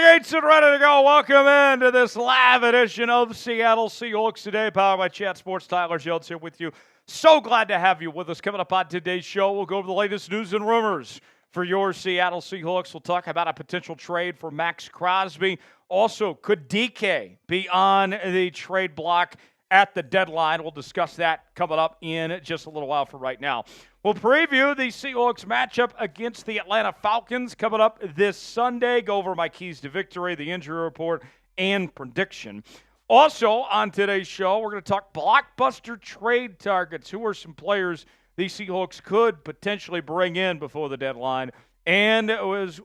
tailgates and ready to go. Welcome into this live edition of Seattle Seahawks Today, powered by Chat Sports. Tyler Jones here with you. So glad to have you with us. Coming up on today's show, we'll go over the latest news and rumors for your Seattle Seahawks. We'll talk about a potential trade for Maxx Crosby. Also, could DK be on the trade block at the deadline? We'll discuss that coming up in just a little while. For right now, we'll preview the Seahawks matchup against the Atlanta Falcons coming up this Sunday. Go over my keys to victory, the injury report, and prediction. Also, on today's show, we're going to talk blockbuster trade targets. Who are some players the Seahawks could potentially bring in before the deadline? And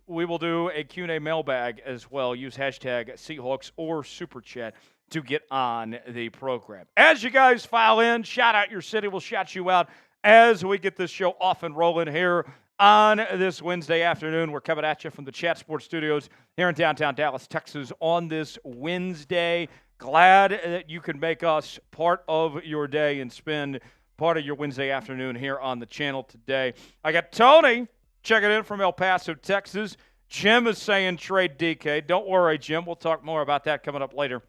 we will do a Q&A mailbag as well. Use hashtag Seahawks or Super Chat to get on the program. As you guys file in, shout out your city. We'll shout you out as we get this show off and rolling here on this Wednesday afternoon. We're coming at you from the Chat Sports Studios here in downtown Dallas, Texas on this Wednesday. Glad that you can make us part of your day and spend part of your Wednesday afternoon here on the channel today. I got Tony checking in from El Paso, Texas. Jim is saying trade DK. Don't worry, Jim. We'll talk more about that coming up later.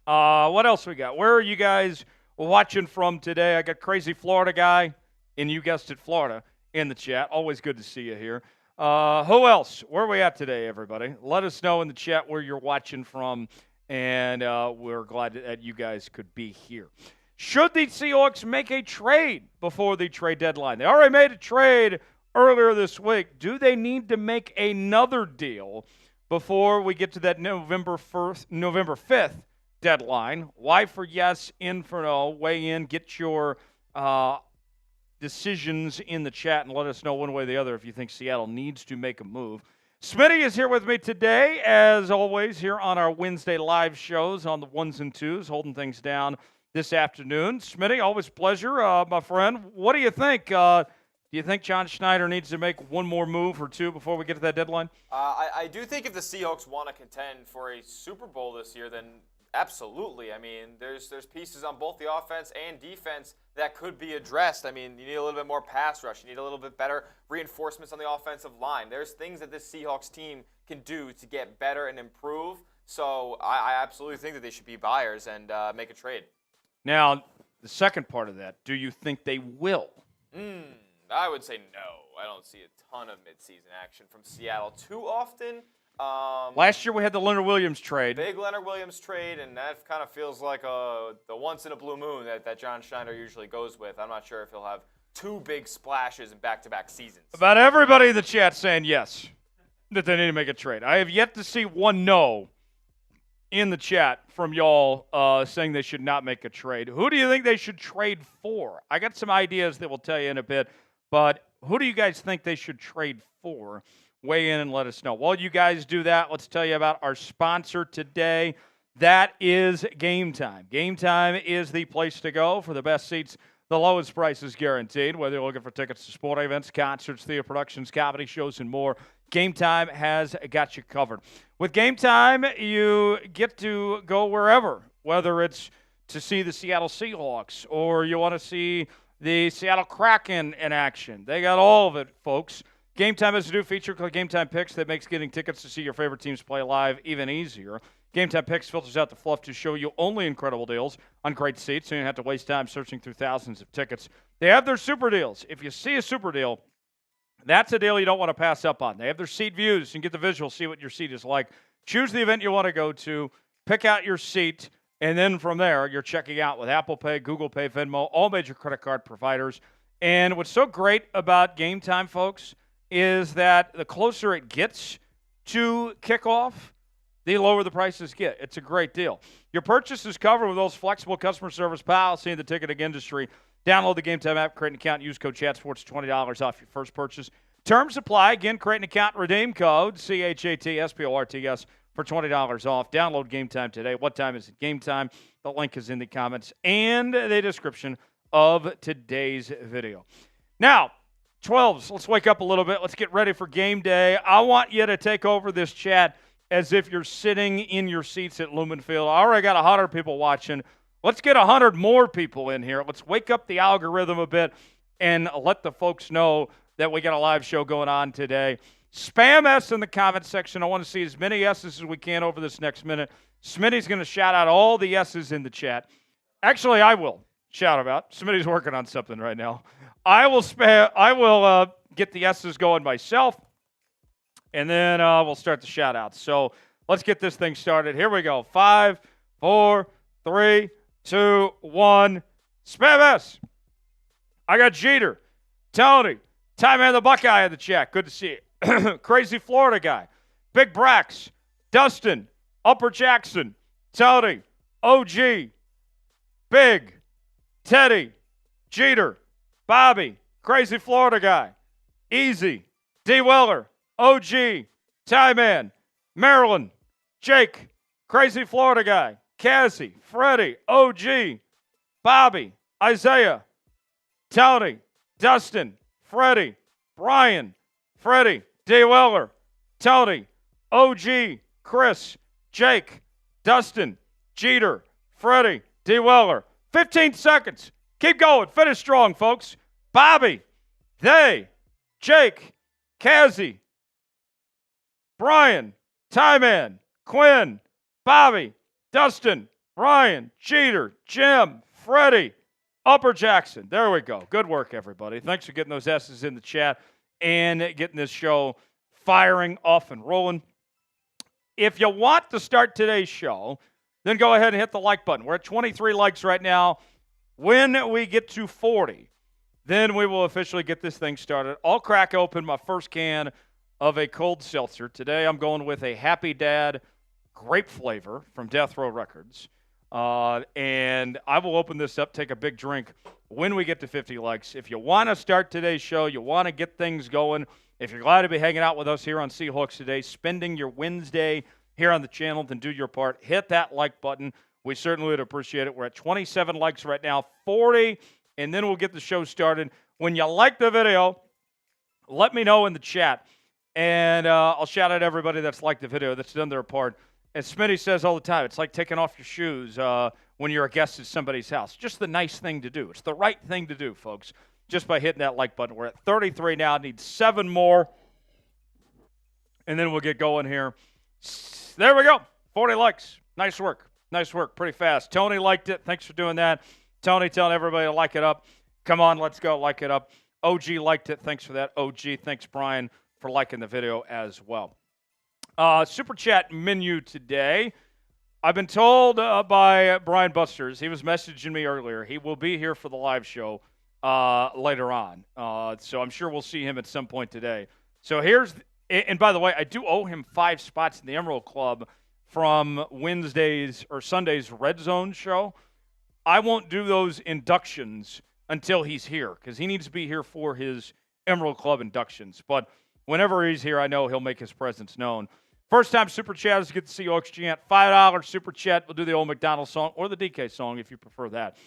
What else we got? Where are you guys watching from today? I got Crazy Florida Guy, and you guessed it, Florida, in the chat. Always good to see you here. Who else? Where are we at today, everybody? Let us know in the chat where you're watching from, and we're glad that you guys could be here. Should the Seahawks make a trade before the trade deadline? They already made a trade earlier this week. Do they need to make another deal before we get to that November 5th deadline? Y for yes, N for no. Weigh in, get your decisions in the chat, and let us know one way or the other if you think Seattle needs to make a move. Smitty is here with me today, as always, here on our Wednesday live shows on the ones and twos, holding things down this afternoon. Smitty, always a pleasure, my friend. What do you think? Do you think John Schneider needs to make one more move or two before we get to that deadline? I do think if the Seahawks want to contend for a Super Bowl this year, then absolutely. I mean, there's pieces on both the offense and defense that could be addressed. I mean, you need a little bit more pass rush. You need a little bit better reinforcements on the offensive line. There's things that this Seahawks team can do to get better and improve. So I absolutely think that they should be buyers and make a trade. Now, the second part of that, do you think they will? I would say no. I don't see a ton of midseason action from Seattle too often. Last year we had the Leonard Williams trade. Big Leonard Williams trade, and that kind of feels like the once in a blue moon that John Schneider usually goes with. I'm not sure if he'll have two big splashes in back-to-back seasons. About everybody in the chat saying yes, that they need to make a trade. I have yet to see one no in the chat from y'all saying they should not make a trade. Who do you think they should trade for? I got some ideas that we'll tell you in a bit, but who do you guys think they should trade for? Weigh in and let us know. While you guys do that, let's tell you about our sponsor today. That is Game Time. Game Time is the place to go for the best seats. The lowest prices guaranteed. Whether you're looking for tickets to sporting events, concerts, theater productions, comedy shows, and more, Game Time has got you covered. With Game Time, you get to go wherever, whether it's to see the Seattle Seahawks or you want to see the Seattle Kraken in action. They got all of it, folks. Game Time has a new feature called Game Time Picks that makes getting tickets to see your favorite teams play live even easier. Game Time Picks filters out the fluff to show you only incredible deals on great seats, so you don't have to waste time searching through thousands of tickets. They have their super deals. If you see a super deal, that's a deal you don't want to pass up on. They have their seat views. You can get the visual, see what your seat is like. Choose the event you want to go to, pick out your seat, and then from there, you're checking out with Apple Pay, Google Pay, Venmo, all major credit card providers. And what's so great about Game Time, folks, is that the closer it gets to kickoff, the lower the prices get. It's a great deal. Your purchase is covered with those flexible customer service policy in the ticketing industry. Download the Game Time app, create an account, use code ChatSports, $20 off your first purchase. Terms apply. Again, create an account, redeem code CHATSPORTS for $20 off. Download Game Time today. What time is it? Game Time. The link is in the comments and the description of today's video. Now, 12s, let's wake up a little bit. Let's get ready for game day. I want you to take over this chat as if you're sitting in your seats at Lumen Field. I already got 100 people watching. Let's get 100 more people in here. Let's wake up the algorithm a bit and let the folks know that we got a live show going on today. Spam S in the comment section. I want to see as many S's as we can over this next minute. Smitty's going to shout out all the S's in the chat. Actually, I will shout them out. Smitty's working on something right now. I will get the S's going myself, and then we'll start the shout outs. So let's get this thing started. Here we go. 5, 4, 3, 2, 1. Spam S. I got Jeter, Tony, Ty Man the Buckeye in the chat. Good to see you. Crazy Florida guy. Big Brax, Dustin, Upper Jackson, Tony, OG, Big, Teddy, Jeter, Bobby, Crazy Florida guy, Easy, D. Weller, OG, Ty Man, Maryland, Jake, Crazy Florida guy, Cassie, Freddie, OG, Bobby, Isaiah, Tony, Dustin, Freddie, Brian, Freddie, D. Weller, Tony, OG, Chris, Jake, Dustin, Jeter, Freddie, D. Weller. 15 seconds. Keep going. Finish strong, folks. Bobby, they, Jake, Kazzy, Brian, Tyman, Quinn, Bobby, Dustin, Ryan, Jeter, Jim, Freddie, Upper Jackson. There we go. Good work, everybody. Thanks for getting those S's in the chat and getting this show firing off and rolling. If you want to start today's show, then go ahead and hit the like button. We're at 23 likes right now. When we get to 40, then we will officially get this thing started. I'll crack open my first can of a cold seltzer. Today I'm going with a Happy Dad grape flavor from Death Row Records. And I will open this up, take a big drink when we get to 50 likes. If you want to start today's show, you want to get things going, if you're glad to be hanging out with us here on Seahawks Today, spending your Wednesday here on the channel, then do your part. Hit that like button. We certainly would appreciate it. We're at 27 likes right now, 40, and then we'll get the show started. When you like the video, let me know in the chat, and I'll shout out everybody that's liked the video, that's done their part. As Smitty says all the time, it's like taking off your shoes when you're a guest at somebody's house. Just the nice thing to do. It's the right thing to do, folks, just by hitting that like button. We're at 33 now. Need 7 more, and then we'll get going here. There we go. 40 likes. Nice work. Nice work. Pretty fast. Tony liked it. Thanks for doing that. Tony telling everybody to like it up. Come on, let's go. Like it up. OG liked it. Thanks for that. OG. Thanks, Brian, for liking the video as well. Super Chat menu today. I've been told by Brian Busters, he was messaging me earlier, he will be here for the live show later on. So I'm sure we'll see him at some point today. So and by the way, I do owe him 5 spots in the Emerald Club from Wednesday's or Sunday's Red Zone show. I won't do those inductions until he's here because he needs to be here for his Emerald Club inductions. But whenever he's here, I know he'll make his presence known. First time Super Chatters get the Seahawks chant. $5 Super Chat. We'll do the old Macdonald song or the DK song if you prefer that.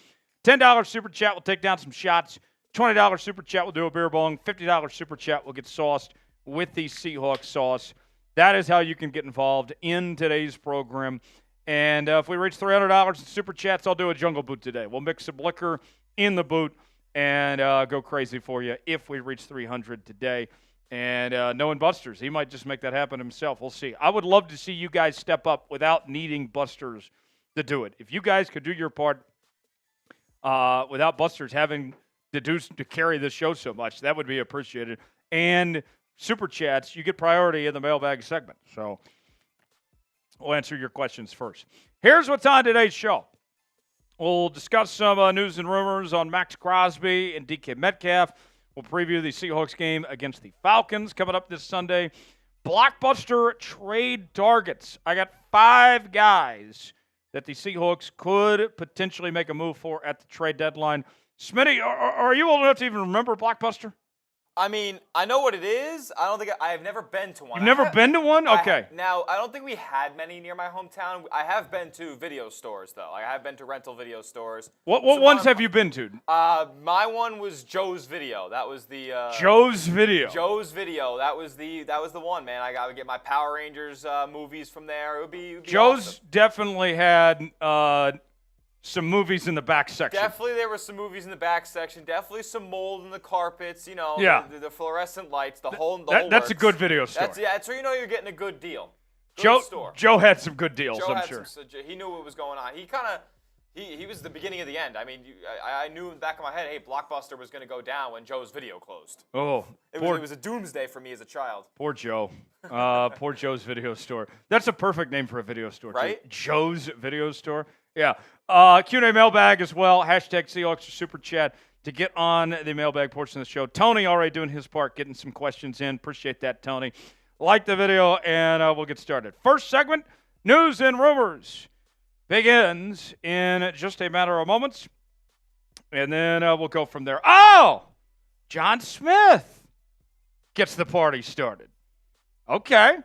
$10 Super Chat. We'll take down some shots. $20 Super Chat. We'll do a beer bong. $50 Super Chat. We'll get sauced with the Seahawks sauce. That is how you can get involved in today's program. And if we reach $300 in Super Chats, I'll do a Jungle Boot today. We'll mix some liquor in the boot and go crazy for you if we reach 300 today. And knowing Busters, he might just make that happen himself. We'll see. I would love to see you guys step up without needing Busters to do it. If you guys could do your part without Busters having to carry this show so much, that would be appreciated. And Super Chats, you get priority in the mailbag segment. So we'll answer your questions first. Here's what's on today's show. We'll discuss some news and rumors on Maxx Crosby and DK Metcalf. We'll preview the Seahawks game against the Falcons coming up this Sunday. Blockbuster trade targets. I got 5 guys that the Seahawks could potentially make a move for at the trade deadline. Smitty, are you old enough to even remember Blockbuster? I mean, I know what it is. I don't think I've never been to one. You've never been to one? Okay. Now, I don't think we had many near my hometown. I have been to video stores, though. I have been to rental video stores. What ones have you been to? My one was Joe's Video. That was the Joe's Video. Joe's Video. That was the one, man. I would get my Power Rangers movies from there. It would be Joe's awesome. definitely had some movies in the back section. Definitely there were some movies in the back section. Definitely some mold in the carpets, Yeah. the fluorescent lights, the whole That's works. a good video store. That's where you know you're getting a good deal. Good store. Joe had some good deals, Joe I'm had sure. he knew what was going on. He was the beginning of the end. I mean, I knew in the back of my head, hey, Blockbuster was going to go down when Joe's video closed. Oh, It was a doomsday for me as a child. poor Joe. Poor Joe's video store. That's a perfect name for a video store, too. Right? Joe's video store. Yeah. Q&A mailbag as well. Hashtag Seahawks or Super Chat to get on the mailbag portion of the show. Tony already doing his part, getting some questions in. Appreciate that, Tony. Like the video, and we'll get started. First segment, News and Rumors, begins in just a matter of moments, and then we'll go from there. Oh! John Smith gets the party started. Okay.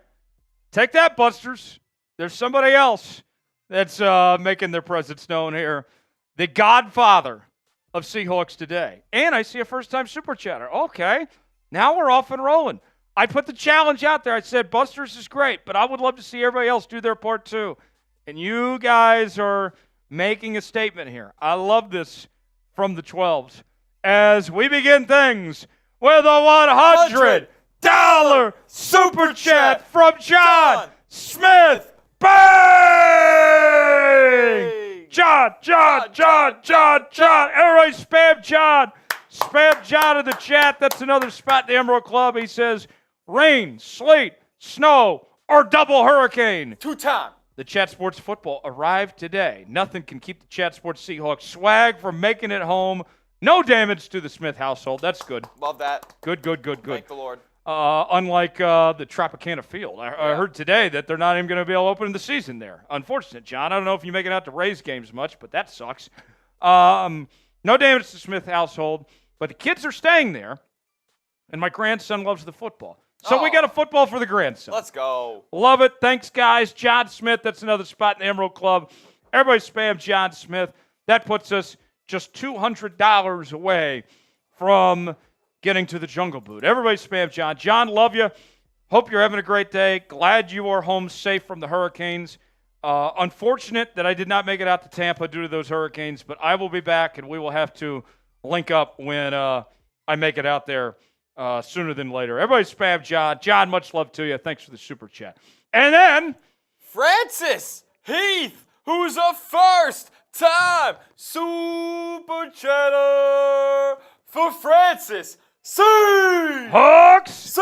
Take that, Busters. There's somebody else that's making their presence known here. The godfather of Seahawks today. And I see a first-time Super Chatter. Okay. Now we're off and rolling. I put the challenge out there. I said, Busters is great, but I would love to see everybody else do their part too. And you guys are making a statement here. I love this from the 12s. As we begin things with a $100 Super Chat from John Smith. Bang! John. Everybody spam John. Spam John in the chat. That's another spot in the Emerald Club. He says, rain, sleet, snow, or double hurricane. Two-time. The Chat Sports Football arrived today. Nothing can keep the Chat Sports Seahawks swag from making it home. No damage to the Smith household. That's good. Love that. Good. Thank the Lord. Unlike the Tropicana Field. I heard today that they're not even going to be able to open the season there. Unfortunate, John. I don't know if you make it out to Rays games much, but that sucks. No damage to the Smith household, but the kids are staying there, and my grandson loves the football. So we got a football for the grandson. Let's go. Love it. Thanks, guys. John Smith, that's another spot in the Emerald Club. Everybody spam John Smith. That puts us just $200 away from getting to the Jungle Boot. Everybody spam John. John, love you. Hope you're having a great day. Glad you are home safe from the hurricanes. Unfortunate that I did not make it out to Tampa due to those hurricanes, but I will be back, and we will have to link up when I make it out there sooner than later. Everybody spam John. John, much love to you. Thanks for the Super Chat. And then Francis Heath, who's a first-time Super Chatter for Francis. Hawks!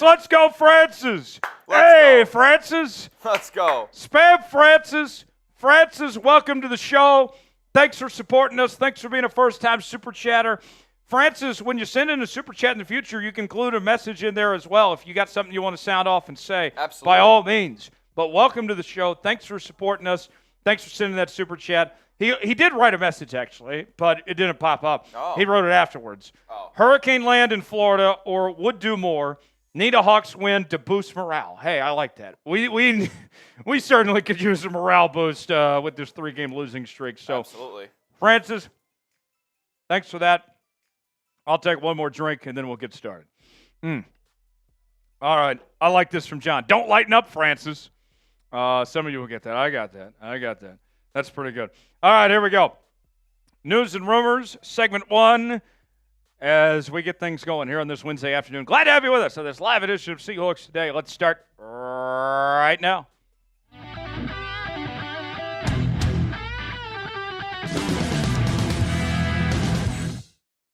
Let's go, Francis! Hey, Francis! Let's go. Spam Francis. Francis, welcome to the show. Thanks for supporting us. Thanks for being a first-time Super Chatter. Francis, when you send in a Super Chat in the future, you can include a message in there as well if you got something you want to sound off and say. Absolutely. By all means. But welcome to the show. Thanks for supporting us. Thanks for sending that Super Chat. He did write a message, actually, but it didn't pop up. Oh. He wrote it afterwards. Oh. Hurricane land in Florida or would do more. Need a Hawks win to boost morale. Hey, I like that. We certainly could use a morale boost with this 3-game losing streak. So, absolutely. Francis, thanks for that. I'll take one more drink, and then we'll get started. All right. I like this from John. Don't lighten up, Francis. Some of you will get that. I got that. That's pretty good. All right, here we go. News and Rumors, segment 1, as we get things going here on this Wednesday afternoon. Glad to have you with us on this live edition of Seahawks Today. Let's start right now.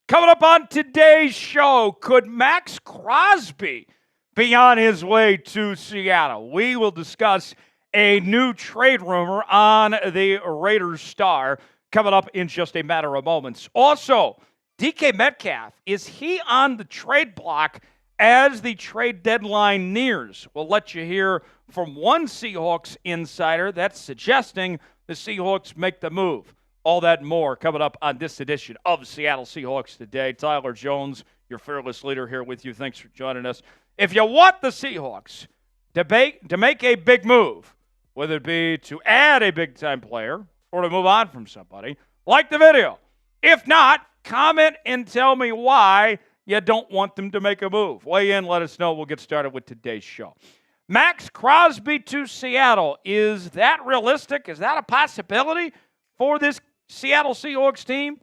Coming up on today's show, could Maxx Crosby be on his way to Seattle? We will discuss a new trade rumor on the Raiders star coming up in just a matter of moments. Also, DK Metcalf, is he on the trade block as the trade deadline nears? We'll let you hear from one Seahawks insider that's suggesting the Seahawks make the move. All that and more coming up on this edition of Seattle Seahawks Today. Tyler Jones, your fearless leader, here with you. Thanks for joining us. If you want the Seahawks to make a big move, whether it be to add a big-time player or to move on from somebody, like the video. If not, comment and tell me why you don't want them to make a move. Weigh in, let us know. We'll get started with today's show. Maxx Crosby to Seattle. Is that realistic? Is that a possibility for this Seattle Seahawks team?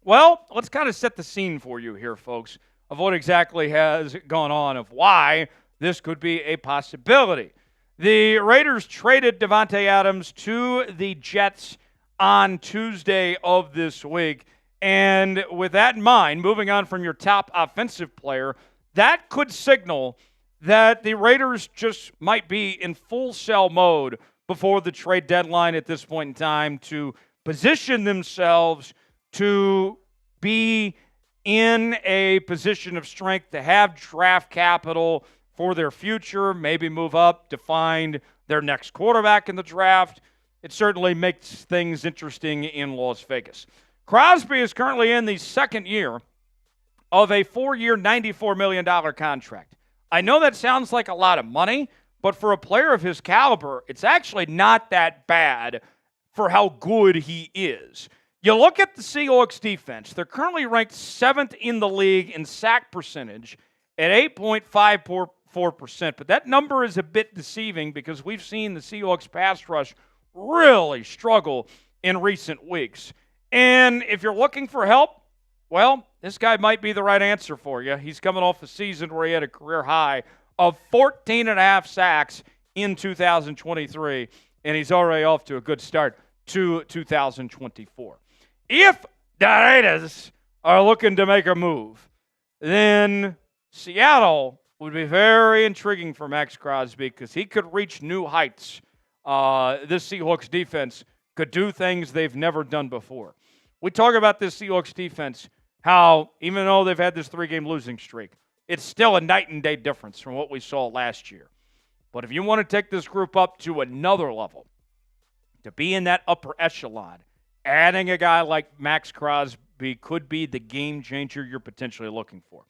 Well, let's kind of set the scene for you here, folks, of what exactly has gone on, of why this could be a possibility. The Raiders traded Davante Adams to the Jets on Tuesday of this week. And with that in mind, moving on from your top offensive player, that could signal that the Raiders just might be in full sell mode before the trade deadline at this point in time to position themselves to be in a position of strength, to have draft capital for their future, maybe move up to find their next quarterback in the draft. It certainly makes things interesting in Las Vegas. Crosby is currently in the second year of a 4-year, $94 million contract. I know that sounds like a lot of money, but for a player of his caliber, it's actually not that bad for how good he is. You look at the Seahawks defense. They're currently ranked 7th in the league in sack percentage at 8.54%, but that number is a bit deceiving because we've seen the Seahawks pass rush really struggle in recent weeks. And if you're looking for help, well, this guy might be the right answer for you. He's coming off a season where he had a career high of 14.5 sacks in 2023, and he's already off to a good start to 2024. If the Raiders are looking to make a move, then Seattle would be very intriguing for Maxx Crosby because he could reach new heights. This Seahawks defense could do things they've never done before. We talk about this Seahawks defense, how even though they've had this 3-game losing streak, it's still a night and day difference from what we saw last year. But if you want to take this group up to another level, to be in that upper echelon, adding a guy like Maxx Crosby could be the game changer you're potentially looking for.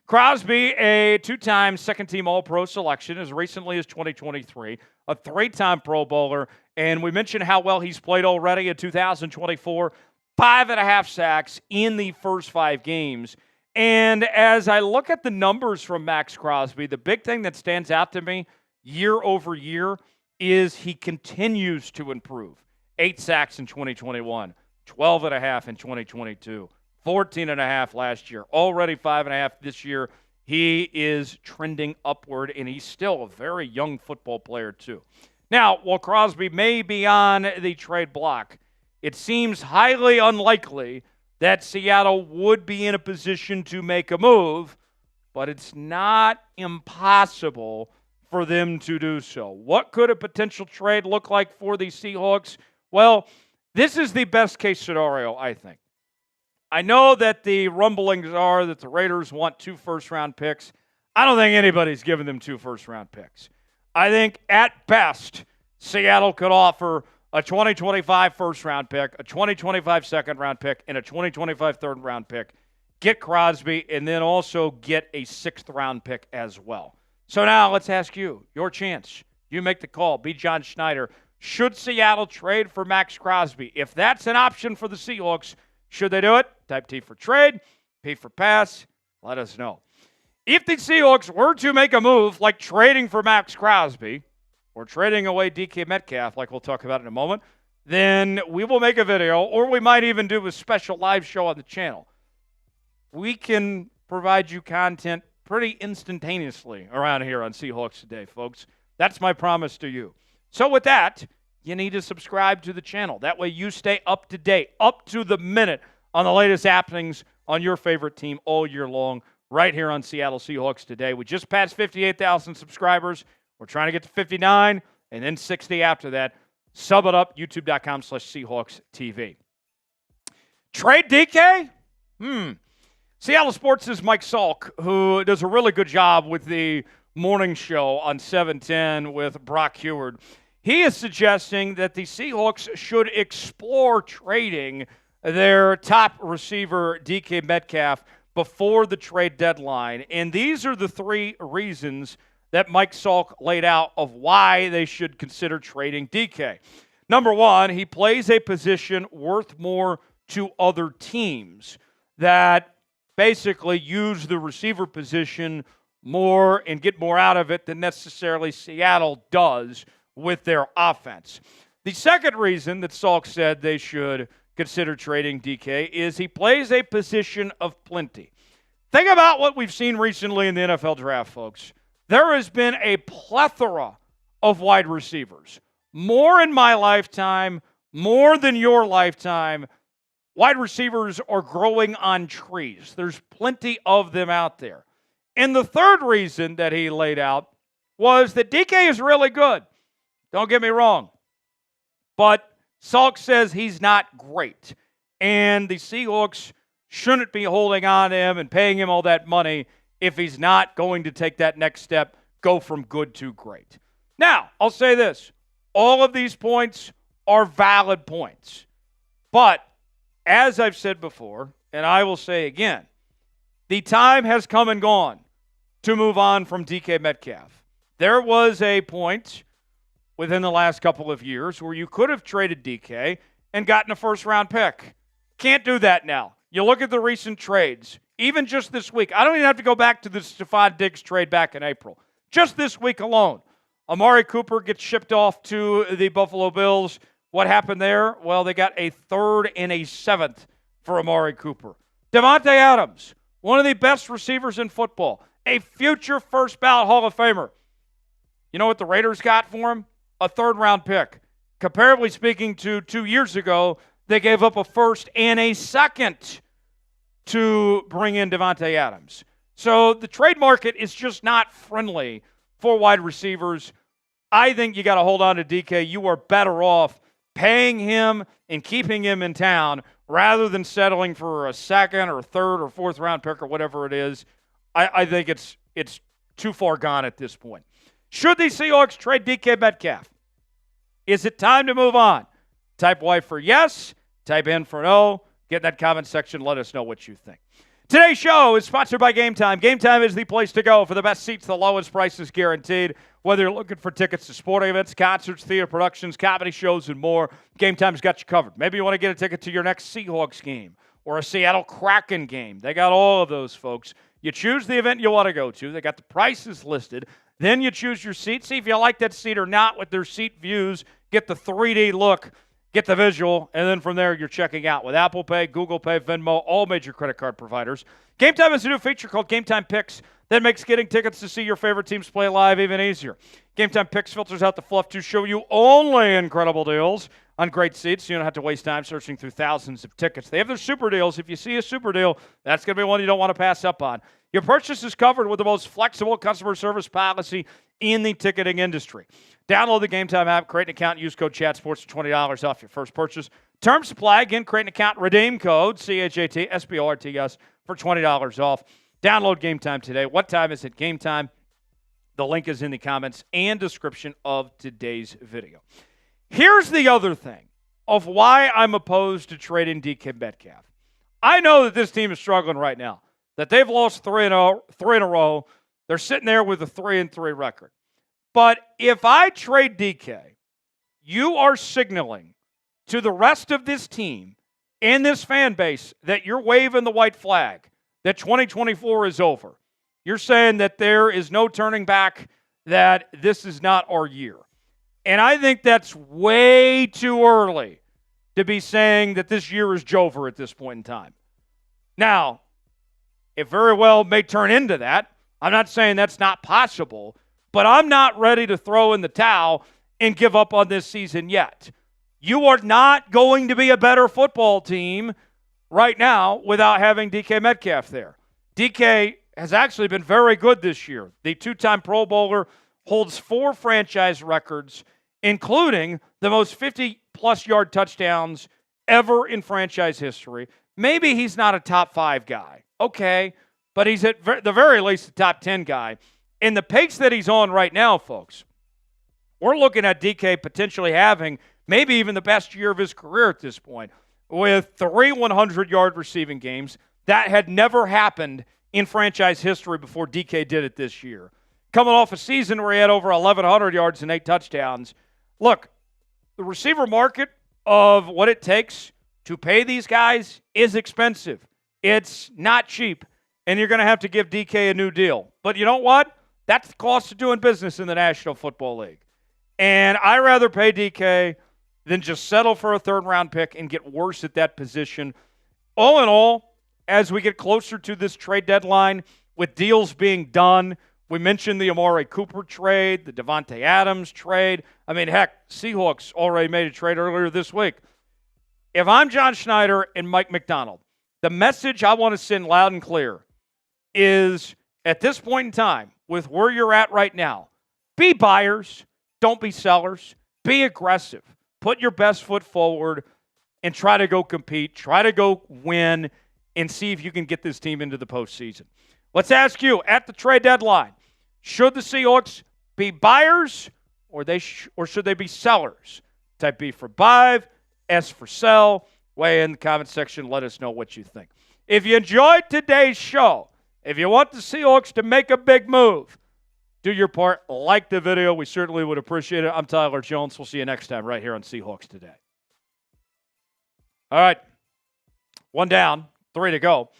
Crosby, a 2-time second-team All-Pro selection as recently as 2023, a 3-time Pro Bowler, and we mentioned how well he's played already in 2024, 5.5 sacks in the first 5 games. And as I look at the numbers from Maxx Crosby, the big thing that stands out to me year over year is he continues to improve. 8 sacks in 2021, 12.5 in 2022, 14.5 last year, already 5.5 this year. He is trending upward, and he's still a very young football player too. Now, while Crosby may be on the trade block, it seems highly unlikely that Seattle would be in a position to make a move, but it's not impossible for them to do so. What could a potential trade look like for the Seahawks? Well, this is the best case scenario, I think. I know that the rumblings are that the Raiders want 2 first-round picks. I don't think anybody's giving them 2 first-round picks. I think at best, Seattle could offer a 2025 first-round pick, a 2025 second-round pick, and a 2025 third-round pick. Get Crosby, and then also get a 6th-round pick as well. So now let's ask you, your chance. You make the call. Be John Schneider. Should Seattle trade for Maxx Crosby? If that's an option for the Seahawks, should they do it? Type T for trade, P for pass. Let us know. If the Seahawks were to make a move like trading for Maxx Crosby or trading away DK Metcalf, like we'll talk about in a moment, then we will make a video, or we might even do a special live show on the channel. We can provide you content pretty instantaneously around here on Seahawks Today, folks. That's my promise to you. So with that, you need to subscribe to the channel. That way you stay up to date, up to the minute on the latest happenings on your favorite team all year long right here on Seattle Seahawks Today. We just passed 58,000 subscribers. We're trying to get to 59 and then 60 after that. Sub it up, youtube.com/Seahawks TV. Trade DK? Seattle Sports' Mike Salk, who does a really good job with the morning show on 710 with Brock Heward. He is suggesting that the Seahawks should explore trading their top receiver, DK Metcalf, before the trade deadline. And these are the 3 reasons that Mike Salk laid out of why they should consider trading DK. Number 1, he plays a position worth more to other teams that basically use the receiver position more and get more out of it than necessarily Seattle does with their offense. The second reason that Salk said they should consider trading DK is he plays a position of plenty. Think about what we've seen recently in the NFL draft, folks. There has been a plethora of wide receivers. More in my lifetime, more than your lifetime. Wide receivers are growing on trees. There's plenty of them out there. And the third reason that he laid out was that DK is really good. Don't get me wrong. But Salk says he's not great. And the Seahawks shouldn't be holding on to him and paying him all that money if he's not going to take that next step, go from good to great. Now, I'll say this. All of these points are valid points. But as I've said before, and I will say again, the time has come and gone to move on from DK Metcalf. There was a point within the last couple of years where you could have traded DK and gotten a first-round pick. Can't do that now. You look at the recent trades, even just this week. I don't even have to go back to the Stephon Diggs trade back in April. Just this week alone, Amari Cooper gets shipped off to the Buffalo Bills. What happened there? Well, they got a third and a seventh for Amari Cooper. Devontae Adams, one of the best receivers in football, a future first ballot Hall of Famer. You know what the Raiders got for him? A third-round pick. Comparably speaking to 2 years ago, they gave up a first and a second to bring in Devontae Adams. So the trade market is just not friendly for wide receivers. I think you got to hold on to DK. You are better off paying him and keeping him in town rather than settling for a second or third or fourth round pick or whatever it is. I think it's too far gone at this point. Should the Seahawks trade DK Metcalf? Is it time to move on? Type Y for yes. Type N for no. Get in that comment section. Let us know what you think. Today's show is sponsored by Game Time. Game Time is the place to go for the best seats, the lowest prices guaranteed. Whether you're looking for tickets to sporting events, concerts, theater productions, comedy shows, and more, Game Time's got you covered. Maybe you want to get a ticket to your next Seahawks game or a Seattle Kraken game. They got all of those, folks. You choose the event you want to go to. They got the prices listed. Then you choose your seat. See if you like that seat or not with their seat views. Get the 3D look. Get the visual. And then from there, you're checking out with Apple Pay, Google Pay, Venmo, all major credit card providers. Game Time has a new feature called Game Time Picks that makes getting tickets to see your favorite teams play live even easier. Game Time Picks filters out the fluff to show you only incredible deals on great seats, so you don't have to waste time searching through thousands of tickets. They have their super deals. If you see a super deal, that's going to be one you don't want to pass up on. Your purchase is covered with the most flexible customer service policy in the ticketing industry. Download the Game Time app, create an account, use code ChatSports for $20 off your first purchase. Terms apply. Again, create an account, redeem code CHATSPORTS for $20 off. Download Game Time today. What time is it? Game Time. The link is in the comments and description of today's video. Here's the other thing of why I'm opposed to trading DK Metcalf. I know that this team is struggling right now, that they've lost three in a row. They're sitting there with a 3-3 record. But if I trade DK, you are signaling to the rest of this team and this fan base that you're waving the white flag, that 2024 is over. You're saying that there is no turning back, that this is not our year. And I think that's way too early to be saying that this year is over at this point in time. Now, it very well may turn into that. I'm not saying that's not possible, but I'm not ready to throw in the towel and give up on this season yet. You are not going to be a better football team right now without having DK Metcalf there. DK has actually been very good this year. The two-time Pro Bowler holds 4 franchise records, including the most 50-plus yard touchdowns ever in franchise history. Maybe he's not a top 5 guy. Okay, but he's at the very least a top 10 guy. And the pace that he's on right now, folks, we're looking at DK potentially having maybe even the best year of his career at this point with 3 100-yard receiving games. That had never happened in franchise history before DK did it this year. Coming off a season where he had over 1,100 yards and 8 touchdowns. Look, the receiver market of what it takes to pay these guys is expensive. It's not cheap, and you're going to have to give DK a new deal. But you know what? That's the cost of doing business in the National Football League. And I'd rather pay DK than just settle for a third-round pick and get worse at that position. All in all, as we get closer to this trade deadline, with deals being done, we mentioned the Amari Cooper trade, the Devontae Adams trade. I mean, heck, Seahawks already made a trade earlier this week. If I'm John Schneider and Mike Macdonald, the message I want to send loud and clear is, at this point in time, with where you're at right now, be buyers, don't be sellers. Be aggressive. Put your best foot forward and try to go compete, try to go win, and see if you can get this team into the postseason. Let's ask you, at the trade deadline, should the Seahawks be buyers or should they be sellers? Type B for buy, S for sell. Weigh in the comment section. Let us know what you think. If you enjoyed today's show, if you want the Seahawks to make a big move, do your part. Like the video. We certainly would appreciate it. I'm Tyler Jones. We'll see you next time right here on Seahawks Today. All right. 1 down, 3 to go.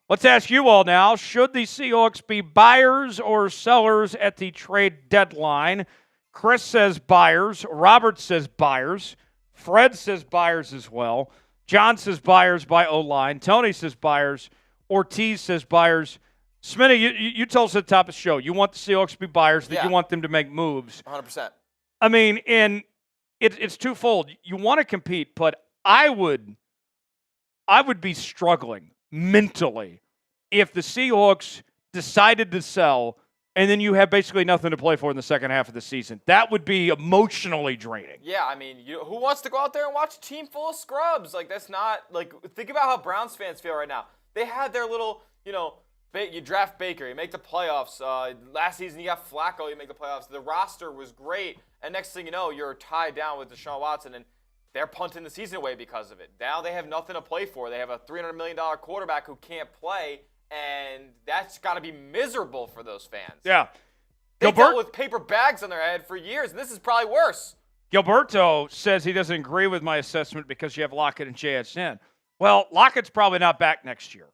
Let's ask you all now, should the Seahawks be buyers or sellers at the trade deadline? Chris says buyers. Robert says buyers. Fred says buyers as well. John says buyers by O-line. Tony says buyers. Ortiz says buyers. Smitty, you told us at the top of the show, you want the Seahawks to be buyers, that you want them to make moves. 100%. I mean, and it's twofold. You want to compete, but I would be struggling mentally if the Seahawks decided to sell and then you have basically nothing to play for in the second half of the season. That would be emotionally draining. Yeah, I mean, who wants to go out there and watch a team full of scrubs? Like, that's not, like, think about how Browns fans feel right now. They had their little, you draft Baker, you make the playoffs. Last season, you got Flacco, you make the playoffs. The roster was great. And next thing you know, you're tied down with Deshaun Watson, and they're punting the season away because of it. Now they have nothing to play for. They have a $300 million quarterback who can't play, and that's got to be miserable for those fans. Yeah. They dealt with paper bags on their head for years, and this is probably worse. Gilberto says he doesn't agree with my assessment because you have Lockett and JSN. Well, Lockett's probably not back next year.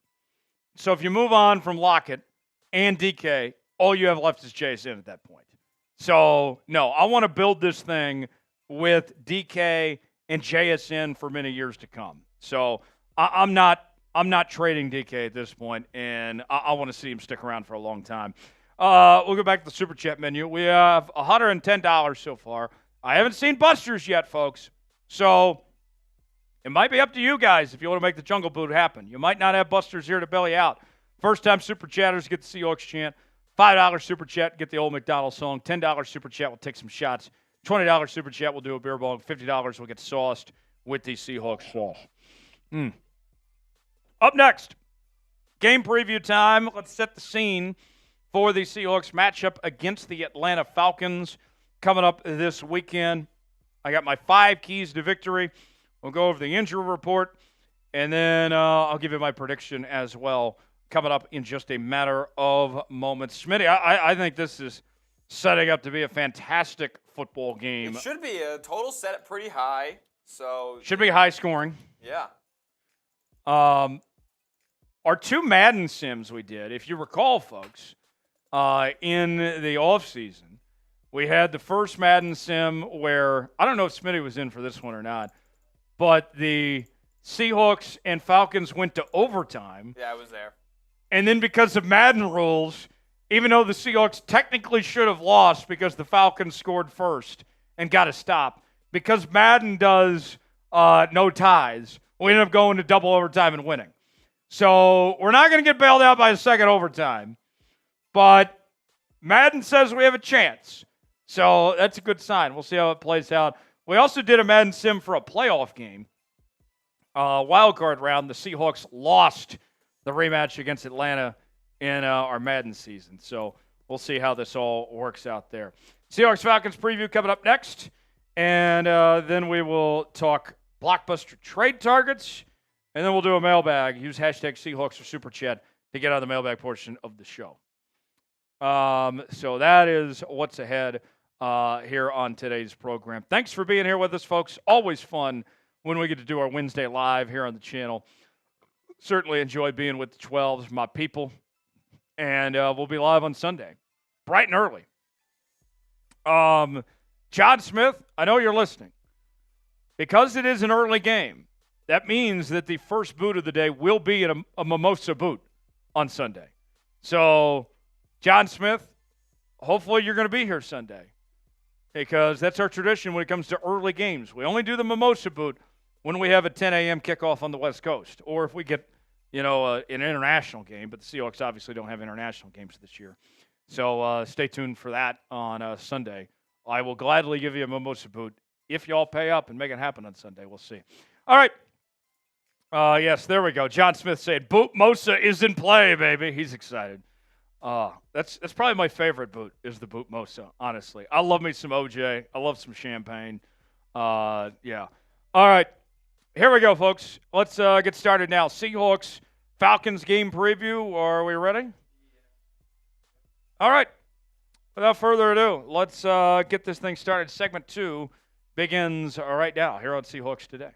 So if you move on from Lockett and DK, all you have left is JSN at that point. So, no, I want to build this thing with DK and JSN for many years to come. So I'm not trading DK at this point, and I want to see him stick around for a long time. We'll go back to the Super Chat menu. We have $110 so far. I haven't seen Busters yet, folks. So it might be up to you guys if you want to make the Jungle Boot happen. You might not have Busters here to belly out. First-time Super Chatters get the Seahawks chant. $5 Super Chat, get the old McDonald song. $10 Super Chat, we'll take some shots. $20 Super Chat, we'll do a beer bong. $50 we'll get sauced with the Seahawks sauce. Up next, game preview time. Let's set the scene for the Seahawks matchup against the Atlanta Falcons coming up this weekend. I got my 5 keys to victory. We'll go over the injury report, and then I'll give you my prediction as well coming up in just a matter of moments. Smitty, I think this is setting up to be a fantastic football game. It should be. A total set it pretty high. So should be high scoring. Yeah. Our 2 Madden sims we did, if you recall, folks, in the offseason, we had the first Madden sim where, I don't know if Smitty was in for this one or not, but the Seahawks and Falcons went to overtime. Yeah, I was there. And then because of Madden rules, even though the Seahawks technically should have lost because the Falcons scored first and got a stop, because Madden does no ties, we ended up going to double overtime and winning. So we're not going to get bailed out by a second overtime, but Madden says we have a chance. So that's a good sign. We'll see how it plays out. We also did a Madden sim for a playoff game. Wild card round, the Seahawks lost the rematch against Atlanta in our Madden season. So we'll see how this all works out there. Seahawks-Falcons preview coming up next. And then we will talk blockbuster trade targets. And then we'll do a mailbag. Use hashtag Seahawks or Super Chat to get on the mailbag portion of the show. So that is what's ahead here on today's program. Thanks for being here with us, folks. Always fun when we get to do our Wednesday live here on the channel. Certainly enjoy being with the 12s, my people. And we'll be live on Sunday, bright and early. John Smith, I know you're listening. Because it is an early game, that means that the first boot of the day will be a mimosa boot on Sunday. So, John Smith, hopefully you're going to be here Sunday because that's our tradition when it comes to early games. We only do the mimosa boot when we have a 10 a.m. kickoff on the West Coast or if we get, an international game. But the Seahawks obviously don't have international games this year. So stay tuned for that on Sunday. I will gladly give you a mimosa boot if y'all pay up and make it happen on Sunday. We'll see. All right. Yes, there we go. John Smith said, Boot Mosa is in play, baby. He's excited. That's probably my favorite boot is the Boot Mosa, honestly. I love me some OJ. I love some champagne. Yeah. All right. Here we go, folks. Let's get started now. Seahawks, Falcons game preview. Are we ready? All right. Without further ado, let's get this thing started. Segment 2 begins right now here on Seahawks Today.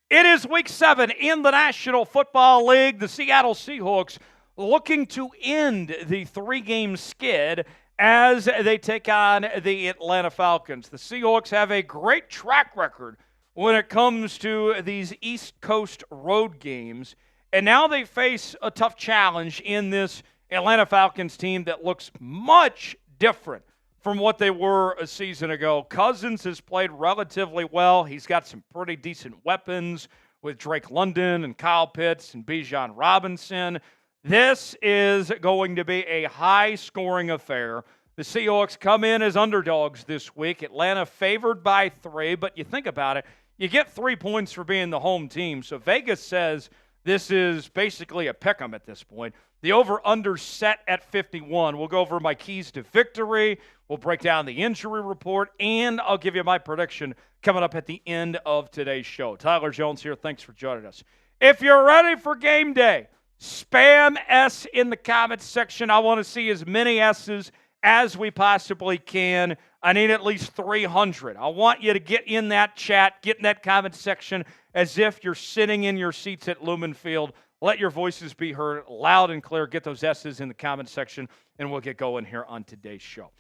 It is Week 7 in the National Football League. The Seattle Seahawks looking to end the 3-game skid as they take on the Atlanta Falcons. The Seahawks have a great track record when it comes to these East Coast road games, and now they face a tough challenge in this Atlanta Falcons team that looks much different from what they were a season ago. Cousins has played relatively well. He's got some pretty decent weapons with Drake London and Kyle Pitts and Bijan Robinson. This is going to be a high-scoring affair. The Seahawks come in as underdogs this week. Atlanta favored by 3, but you think about it, you get 3 points for being the home team. So Vegas says this is basically a pick-em at this point. The over-under set at 51. We'll go over my keys to victory. We'll break down the injury report, and I'll give you my prediction coming up at the end of today's show. Tyler Jones here. Thanks for joining us. If you're ready for game day, spam S in the comments section. I want to see as many S's as we possibly can. I need at least 300. I want you to get in that chat, get in that comment section as if you're sitting in your seats at Lumen Field. Let your voices be heard loud and clear. Get those S's in the comment section, and we'll get going here on today's show.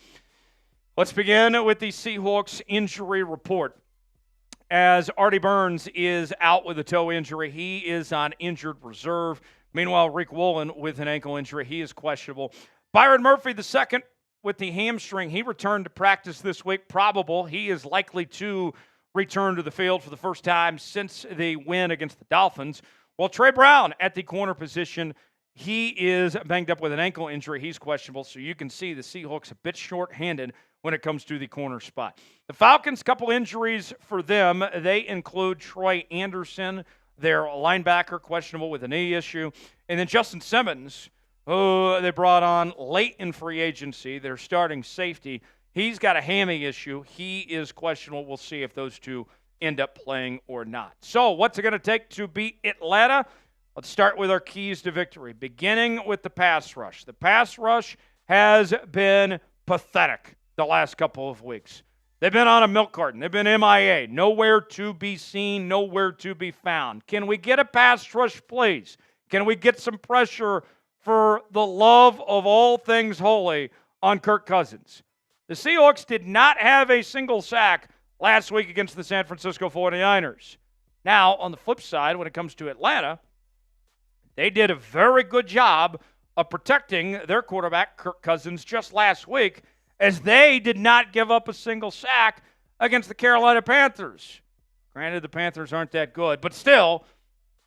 Let's begin with the Seahawks injury report. As Artie Burns is out with a toe injury, he is on injured reserve. Meanwhile, Rick Woolen with an ankle injury, he is questionable. Byron Murphy II with the hamstring, he returned to practice this week, probable. He is likely to return to the field for the first time since the win against the Dolphins. Well, Trey Brown at the corner position, he is banged up with an ankle injury. He's questionable, so you can see the Seahawks a bit short-handed when it comes to the corner spot. The Falcons, couple injuries for them. They include Troy Anderson, their linebacker, questionable with a knee issue, and then Justin Simmons, who they brought on late in free agency, their starting safety. He's got a hammy issue. He is questionable. We'll see if those two end up playing or not. So what's it going to take to beat Atlanta? Let's start with our keys to victory, beginning with the pass rush. The pass rush has been pathetic the last couple of weeks. They've been on a milk carton. They've been MIA. Nowhere to be seen, nowhere to be found. Can we get a pass rush, please? Can we get some pressure for the love of all things holy on Kirk Cousins? The Seahawks did not have a single sack last week against the San Francisco 49ers. Now, on the flip side, when it comes to Atlanta, they did a very good job of protecting their quarterback, Kirk Cousins, just last week, as they did not give up a single sack against the Carolina Panthers. Granted, the Panthers aren't that good, but still,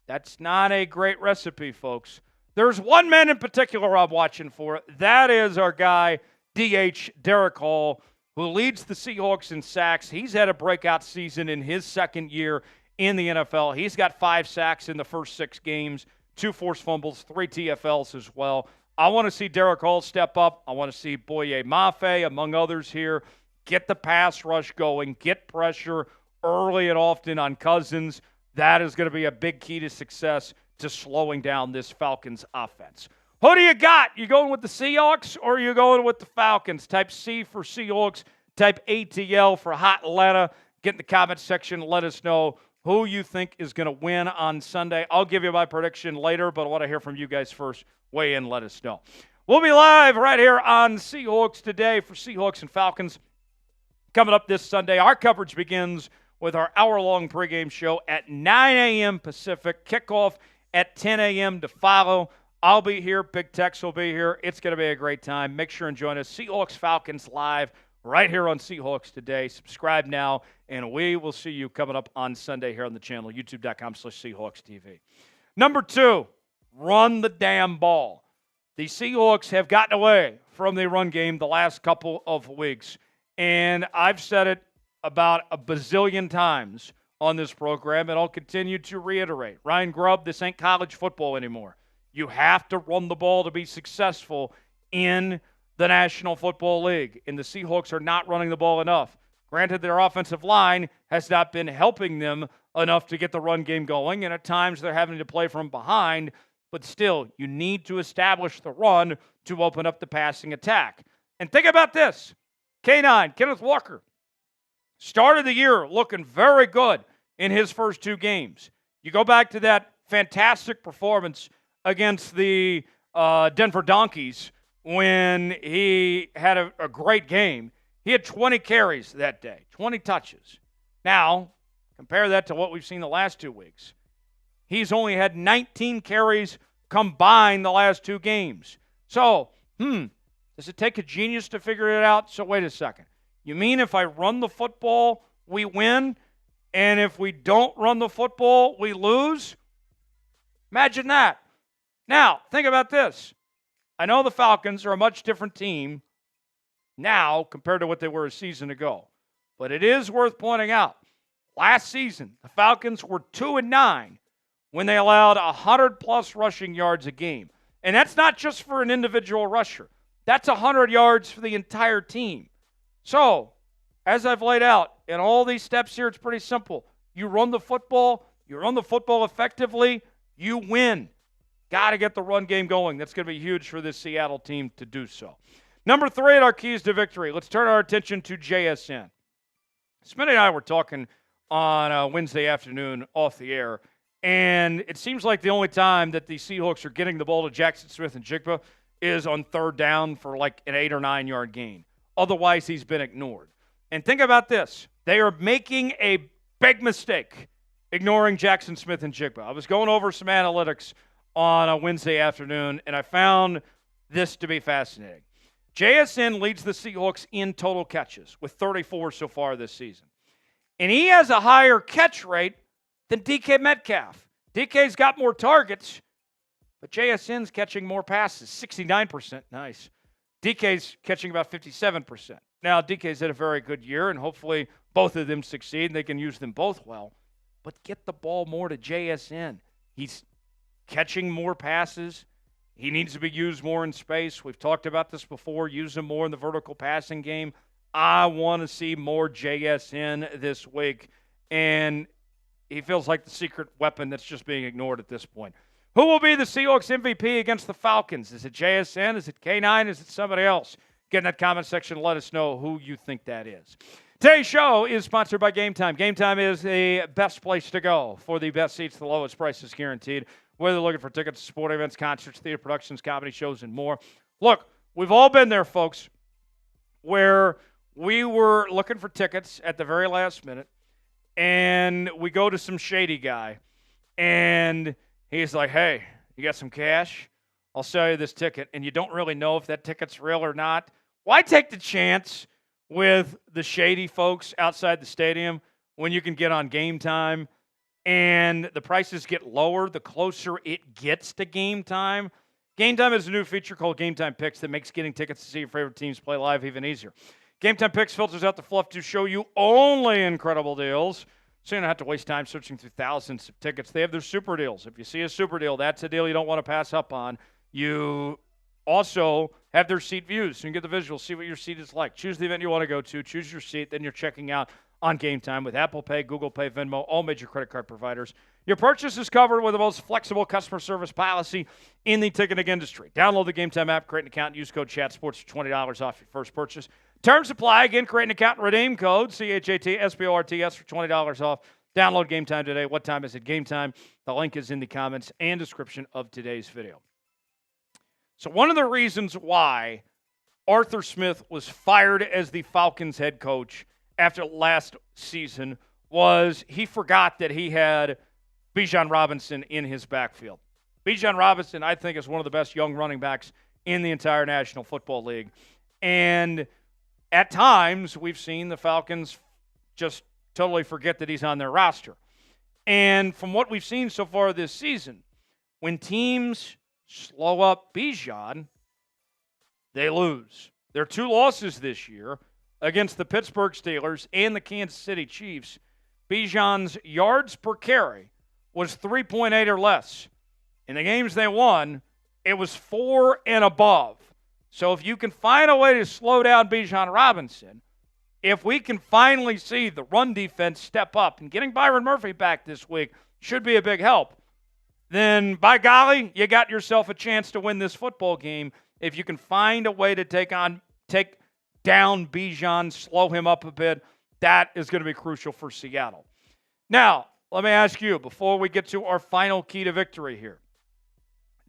that's not a great recipe, folks. There's one man in particular I'm watching for. That is our guy, DH Derek Hall, who leads the Seahawks in sacks. He's had a breakout season in his second year in the NFL. He's got 5 sacks in the first 6 games, 2 forced fumbles, 3 TFLs as well. I want to see Derek Hall step up. I want to see Boye Mafe, among others here, get the pass rush going, get pressure early and often on Cousins. That is going to be a big key to success to slowing down this Falcons offense. Who do you got? You going with the Seahawks or are you going with the Falcons? Type C for Seahawks, type ATL for Hot Atlanta. Get in the comment section. Let us know who you think is going to win on Sunday. I'll give you my prediction later, but I want to hear from you guys first. Weigh in, let us know. We'll be live right here on Seahawks Today for Seahawks and Falcons. Coming up this Sunday, our coverage begins with our hour-long pregame show at 9 a.m. Pacific. Kickoff at 10 a.m. to follow. I'll be here. Big Tex will be here. It's going to be a great time. Make sure and join us. Seahawks Falcons live right here on Seahawks Today. Subscribe now, and we will see you coming up on Sunday here on the channel, youtube.com/SeahawksTV. Number 2, run the damn ball. The Seahawks have gotten away from the run game the last couple of weeks, and I've said it about a bazillion times on this program, and I'll continue to reiterate. Ryan Grubb, this ain't college football anymore. You have to run the ball to be successful in the National Football League, and the Seahawks are not running the ball enough. Granted, their offensive line has not been helping them enough to get the run game going, and at times they're having to play from behind, but still, you need to establish the run to open up the passing attack. And think about this. K9, Kenneth Walker, started the year looking very good in his first 2 games. You go back to that fantastic performance against the Denver Donkeys when he had a great game. He had 20 carries that day, 20 touches. Now, compare that to what we've seen the last 2 weeks. He's only had 19 carries combined the last 2 games. So, does it take a genius to figure it out? So wait a second. You mean if I run the football, we win? And if we don't run the football, we lose? Imagine that. Now, think about this. I know the Falcons are a much different team now compared to what they were a season ago. But it is worth pointing out, last season, the Falcons were 2-9 when they allowed 100-plus rushing yards a game. And that's not just for an individual rusher. That's 100 yards for the entire team. So, as I've laid out, in all these steps here, it's pretty simple. You run the football effectively, you win. Got to get the run game going. That's going to be huge for this Seattle team to do so. Number 3 at our keys to victory. Let's turn our attention to JSN. Smitty and I were talking on Wednesday afternoon off the air, and it seems like the only time that the Seahawks are getting the ball to Jaxon Smith-Njigba is on 3rd down for like an 8 or 9 yard gain. Otherwise, he's been ignored. And think about this. They are making a big mistake ignoring Jaxon Smith-Njigba. I was going over some analytics on a Wednesday afternoon, and I found this to be fascinating. JSN leads the Seahawks in total catches with 34 so far this season. And he has a higher catch rate than DK Metcalf. DK's got more targets, but JSN's catching more passes, 69%. Nice. DK's catching about 57%. Now, DK's had a very good year, and hopefully both of them succeed, and they can use them both well. But get the ball more to JSN. He's catching more passes. He needs to be used more in space. We've talked about this before. Use him more in the vertical passing game. I want to see more JSN this week, and he feels like the secret weapon that's just being ignored at this point. Who will be the Seahawks MVP against the Falcons? Is it JSN? Is it K9? Is it somebody else? Get in that comment section and let us know who you think that is. Today's show is sponsored by Game Time. Game Time is the best place to go for the best seats, the lowest prices guaranteed. Whether they're looking for tickets to sporting events, concerts, theater productions, comedy shows, and more. Look, we've all been there, folks, where we were looking for tickets at the very last minute, and we go to some shady guy, and he's like, hey, you got some cash? I'll sell you this ticket. And you don't really know if that ticket's real or not. Why take the chance with the shady folks outside the stadium when you can get on Game Time and the prices get lower the closer it gets to game time? Game Time is a new feature called Game Time Picks that makes getting tickets to see your favorite teams play live even easier. Game Time Picks filters out the fluff to show you only incredible deals, so you don't have to waste time searching through thousands of tickets. They have their super deals. If you see a super deal, that's a deal you don't want to pass up on. You also have their seat views, so you can get the visuals, see what your seat is like. Choose the event you want to go to, choose your seat, then you're checking out on Game Time with Apple Pay, Google Pay, Venmo, all major credit card providers. Your purchase is covered with the most flexible customer service policy in the ticketing industry. Download the Game Time app, create an account, and use code CHATSPORTS for $20 off your first purchase. Terms apply. Again, create an account and redeem code CHATSPORTS for $20 off. Download Game Time today. What time is it? Game Time. The link is in the comments and description of today's video. So one of the reasons why Arthur Smith was fired as the Falcons head coach after last season was he forgot that he had Bijan Robinson in his backfield. Bijan Robinson, I think, is one of the best young running backs in the entire National Football League. And at times, we've seen the Falcons just totally forget that he's on their roster. And from what we've seen so far this season, when teams slow up Bijan, they lose. Their 2 losses this year against the Pittsburgh Steelers and the Kansas City Chiefs, Bijan's yards per carry was 3.8 or less. In the games they won, it was 4 and above. So if you can find a way to slow down Bijan Robinson, if we can finally see the run defense step up, and getting Byron Murphy back this week should be a big help, then by golly, you got yourself a chance to win this football game. If you can find a way to take down Bijan, slow him up a bit, that is going to be crucial for Seattle. Now, let me ask you, before we get to our final key to victory here,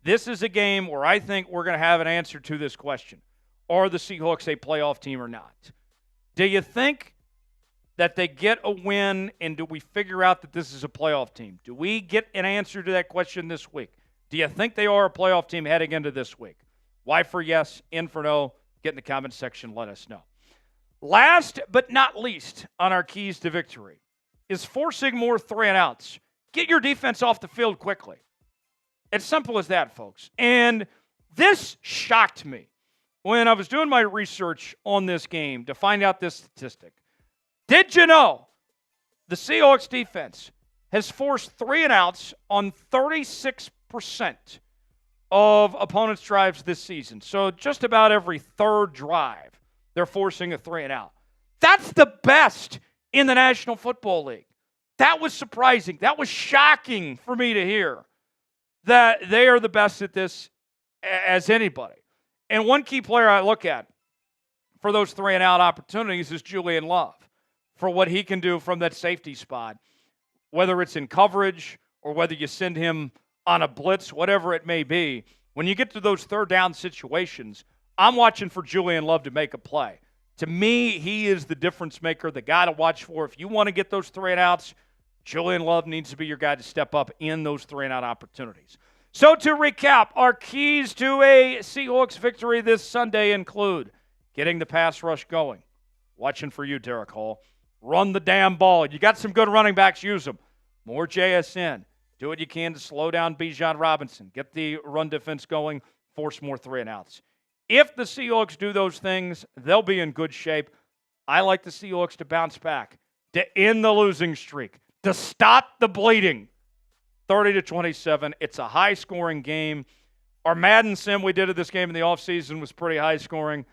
this is a game where I think we're going to have an answer to this question. Are the Seahawks a playoff team or not? Do you think that they get a win, and do we figure out that this is a playoff team? Do we get an answer to that question this week? Do you think they are a playoff team heading into this week? Y for yes, N for no. Get in the comments section. Let us know. Last but not least on our keys to victory is forcing more 3-and-outs. Get your defense off the field quickly. It's simple as that, folks. And this shocked me when I was doing my research on this game to find out this statistic. Did you know the Seahawks defense has forced 3-and-outs on 36% of opponents' drives this season? So just about every third drive, they're forcing a 3-and-out. That's the best in the National Football League. That was surprising. That was shocking for me to hear, that they are the best at this as anybody. And one key player I look at for those 3-and-out opportunities is Julian Love, for what he can do from that safety spot, whether it's in coverage or whether you send him on a blitz, whatever it may be. When you get to those third down situations, I'm watching for Julian Love to make a play. To me, he is the difference maker, the guy to watch for. If you want to get those 3-and-outs, Julian Love needs to be your guy to step up in those 3-and-out opportunities. So to recap, our keys to a Seahawks victory this Sunday include getting the pass rush going. Watching for you, Derek Hall. Run the damn ball. You got some good running backs, use them. More JSN. Do what you can to slow down Bijan Robinson. Get the run defense going. Force more 3-and-outs. If the Seahawks do those things, they'll be in good shape. I like the Seahawks to bounce back, to end the losing streak, to stop the bleeding. 30-27. It's a high-scoring game. Our Madden sim we did at this game in the offseason was pretty high-scoring.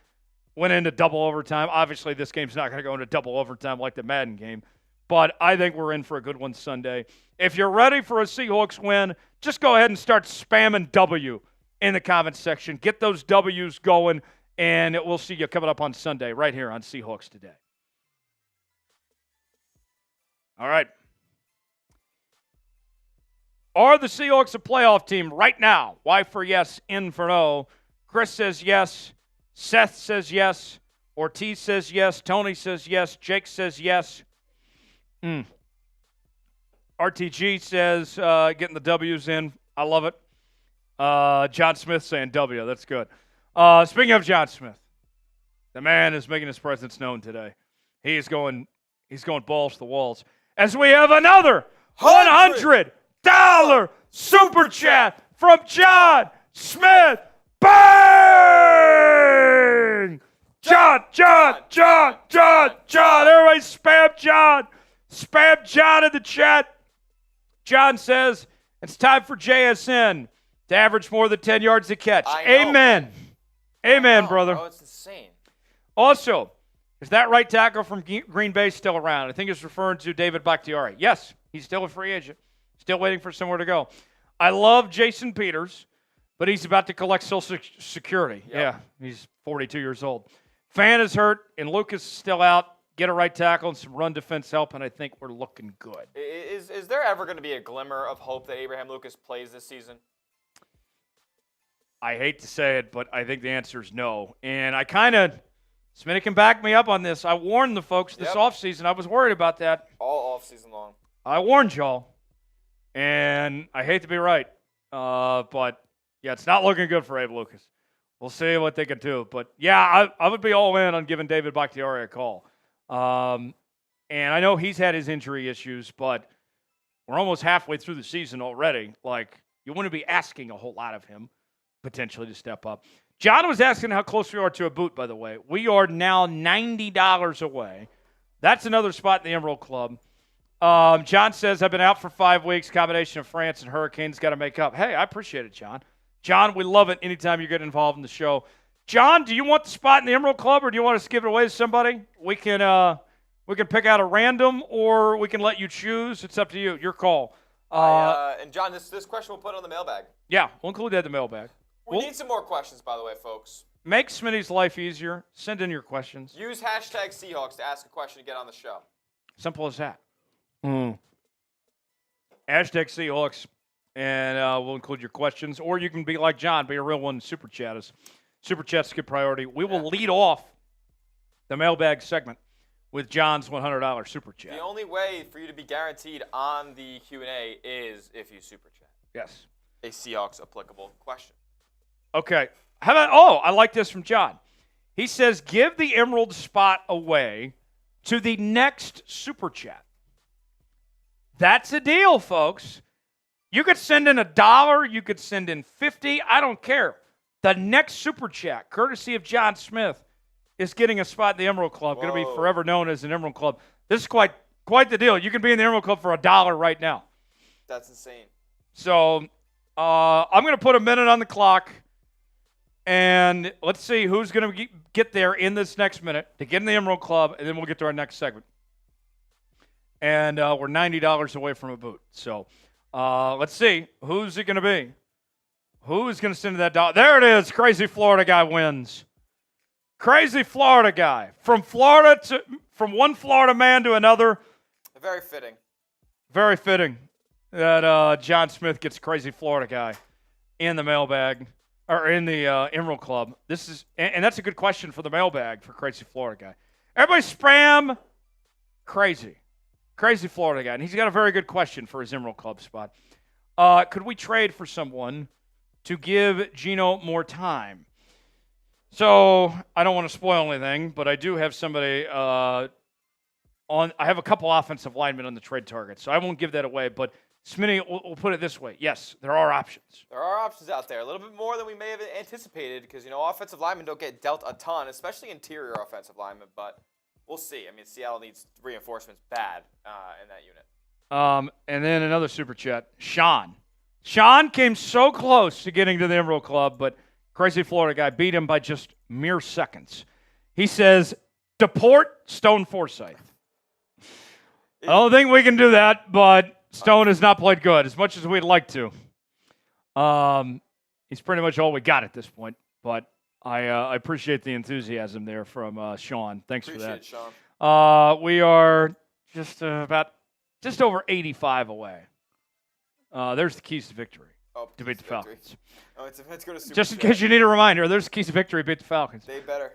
Went into double overtime. Obviously, this game's not going to go into double overtime like the Madden game. But I think we're in for a good one Sunday. If you're ready for a Seahawks win, just go ahead and start spamming W in the comments section. Get those W's going, and we'll see you coming up on Sunday right here on Seahawks Today. All right. Are the Seahawks a playoff team right now? Y for yes, N for no. Chris says yes. Seth says yes. Ortiz says yes. Tony says yes. Jake says yes. RTG says getting the W's in. I love it. John Smith saying W. That's good. Speaking of John Smith, the man is making his presence known today. He's going balls to the walls. As we have another $100 super chat from John Smith. Bang! John. Everybody spam John. Spam John in the chat. John says, it's time for JSN to average more than 10 yards a catch. Amen. Amen, brother. Oh, it's insane. Also, is that right tackle from Green Bay still around? I think it's referring to David Bakhtiari. Yes, he's still a free agent. Still waiting for somewhere to go. I love Jason Peters, but he's about to collect Social Security. Yep. Yeah, he's 42 years old. Fan is hurt, and Lucas is still out. get a right tackle and some run defense help, and I think we're looking good. Is there ever going to be a glimmer of hope that Abraham Lucas plays this season? I hate to say it, but I think the answer is no. And I kind of, Smitty can back me up on this. I warned the folks this offseason. I was worried about that. All offseason long. I warned y'all. And I hate to be right. But, yeah, it's not looking good for Abe Lucas. We'll see what they can do. But, yeah, I would be all in on giving David Bakhtiari a call. And I know he's had his injury issues, but we're almost halfway through the season already. Like, you wouldn't be asking a whole lot of him potentially to step up. John was asking how close we are to a boot, by the way. We are now $90 away. That's another spot in the Emerald Club. John says, I've been out for 5 weeks. Combination of France and hurricanes got to make up. Hey, I appreciate it, John. John, we love it anytime you get involved in the show. John, do you want the spot in the Emerald Club, or do you want us to give it away to somebody? We can pick out a random, or we can let you choose. It's up to you. Your call. And John, this question we'll put on the mailbag. Yeah, we'll include that in the mailbag. We need some more questions, by the way, folks. Make Smitty's life easier. Send in your questions. Use hashtag Seahawks to ask a question to get on the show. Simple as that. Hashtag Seahawks, and we'll include your questions. Or you can be like John, be a real one, Super Chat us. Super Chat's a good priority. We will lead off the mailbag segment with John's $100 Super Chat. The only way for you to be guaranteed on the Q&A is if you Super Chat. Yes. A Seahawks applicable question. Okay. How about, I like this from John. He says, give the Emerald spot away to the next Super Chat. That's a deal, folks. You could send in $1. You could send in $50. I don't care. The next Super Chat, courtesy of John Smith, is getting a spot in the Emerald Club. Going to be forever known as an Emerald Club. This is quite the deal. You can be in the Emerald Club for $1 right now. That's insane. So I'm going to put a minute on the clock, and let's see who's going to get there in this next minute to get in the Emerald Club, and then we'll get to our next segment. And we're $90 away from a boot. So let's see. Who's it going to be? Who is going to send that $1? There it is. Crazy Florida guy wins. Crazy Florida guy. From one Florida man to another. Very fitting. Very fitting that John Smith gets Crazy Florida guy in the mailbag, or in the Emerald Club. This is, and that's a good question for the mailbag for Crazy Florida guy. Everybody spam Crazy Florida guy. And he's got a very good question for his Emerald Club spot. Could we trade for someone to give Geno more time? So I don't want to spoil anything, but I do have somebody I have a couple offensive linemen on the trade target, so I won't give that away. But Smitty, we'll put it this way. Yes, there are options. There are options out there. A little bit more than we may have anticipated because, offensive linemen don't get dealt a ton, especially interior offensive linemen. But we'll see. I mean, Seattle needs reinforcements bad in that unit. And then another Super Chat. Sean. Sean came so close to getting to the Emerald Club, but Crazy Florida guy beat him by just mere seconds. He says, deport Stone Forsythe. I don't think we can do that, but Stone has not played good as much as we'd like to. He's pretty much all we got at this point, but I appreciate the enthusiasm there from Sean. Thanks for that. Sean. We are just over 85 away. There's the keys to victory. To beat the Falcons. Oh, it's going to Super Just in Chat. case you need a reminder, there's the keys to victory. Beat the Falcons. They better.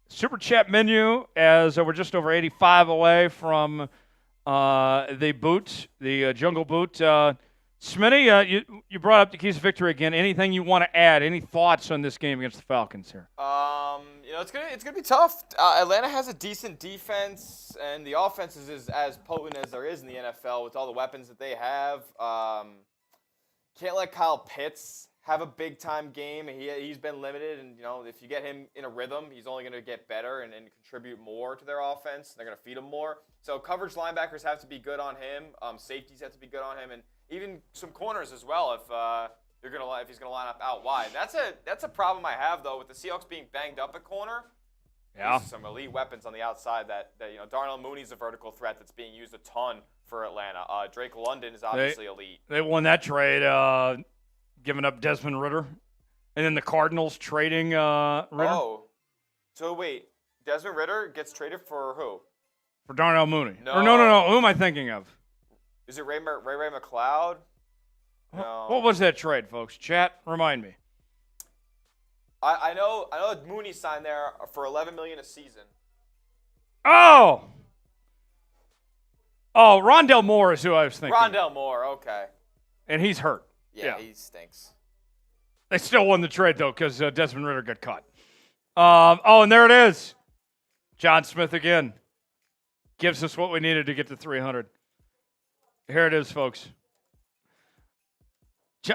Super Chat menu, as we're just over 85 away from the boot, the Jungle Boot. Smitty, you brought up the keys to victory again. Anything you want to add? Any thoughts on this game against the Falcons here? It's gonna be tough. Atlanta has a decent defense, and the offense is as potent as there is in the NFL with all the weapons that they have. Can't let Kyle Pitts have a big-time game. He's been limited, and if you get him in a rhythm, he's only going to get better and contribute more to their offense. They're going to feed him more. So coverage linebackers have to be good on him. Safeties have to be good on him, and even some corners as well if he's going to line up out wide. That's a problem I have though with the Seahawks being banged up at corner. Yeah. There's some elite weapons on the outside that Darnell Mooney's a vertical threat that's being used a ton for Atlanta. Drake London is obviously elite. They won that trade, giving up Desmond Ridder, and then the Cardinals trading Ridder. Oh, so wait, Desmond Ridder gets traded for who? For Darnell Mooney. No. Or no. Who am I thinking of? Is it Ray McLeod? No. What was that trade, folks? Chat, remind me. I know Mooney signed there for $11 million a season. Oh, Rondell Moore is who I was thinking. Rondell Moore, okay. And he's hurt. Yeah, he stinks. They still won the trade, though, because Desmond Ridder got cut. And there it is. John Smith again. Gives us what we needed to get to 300. Here it is, folks.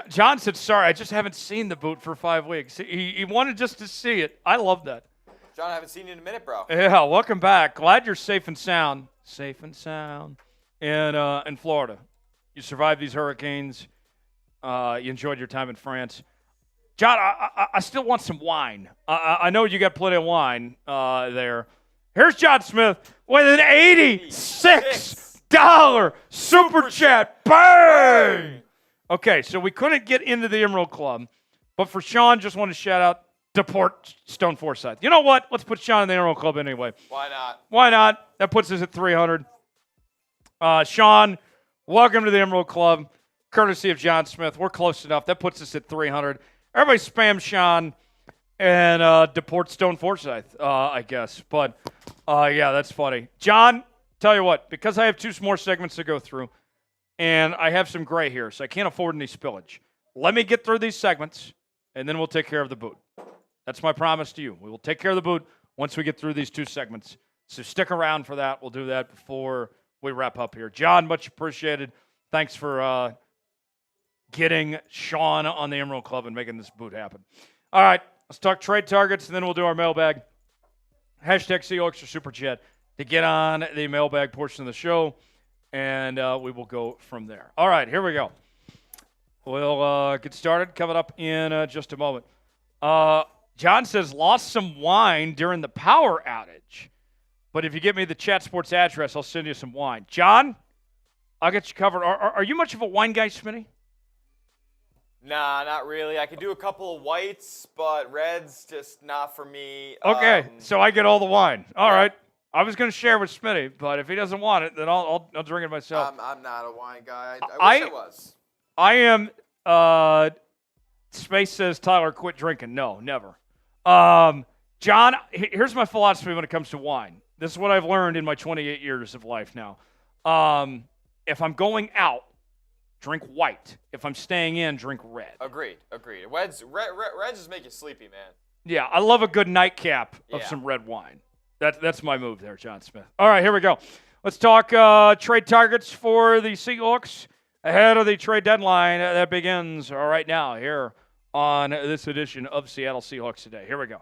John said, sorry, I just haven't seen the boot for 5 weeks. He wanted just to see it. I love that. John, I haven't seen you in a minute, bro. Yeah, welcome back. Glad you're safe and sound. Safe and sound in Florida. You survived these hurricanes. You enjoyed your time in France. John, I still want some wine. I know you got plenty of wine there. Here's John Smith with an $86 super chat. Bang! Okay, so we couldn't get into the Emerald Club, but for Sean, just want to shout out Deport Stone Forsyth. You know what? Let's put Sean in the Emerald Club anyway. Why not? Why not? That puts us at 300. Sean, welcome to the Emerald Club, courtesy of John Smith. We're close enough. That puts us at 300. Everybody spam Sean and Deport Stone Forsyth, I guess. But, yeah, that's funny. John, tell you what, because I have 2 more segments to go through, and I have some gray here, so I can't afford any spillage. Let me get through these segments, and then we'll take care of the boot. That's my promise to you. We will take care of the boot once we get through these 2 segments. So stick around for that. We'll do that before we wrap up here. John, much appreciated. Thanks for getting Sean on the Emerald Club and making this boot happen. All right, let's talk trade targets, and then we'll do our mailbag. Hashtag Seahawks or Super Chat to get on the mailbag portion of the show, and we will go from there. All right, here we go. We'll get started coming up in just a moment. John says, lost some wine during the power outage. But if you give me the Chat Sports address, I'll send you some wine. John, I'll get you covered. Are you much of a wine guy, Smitty? Nah, not really. I could do a couple of whites, but reds just not for me. Okay, so I get all the wine. All right. I was going to share with Smitty, but if he doesn't want it, then I'll drink it myself. I'm not a wine guy. I wish I was. I am. Space says, Tyler, quit drinking. No, never. John, here's my philosophy when it comes to wine. This is what I've learned in my 28 years of life now. If I'm going out, drink white. If I'm staying in, drink red. Agreed. Reds just make you sleepy, man. Yeah, I love a good nightcap of some red wine. That's my move there, John Smith. All right, here we go. Let's talk trade targets for the Seahawks ahead of the trade deadline that begins right now here on this edition of Seattle Seahawks Today. Here we go.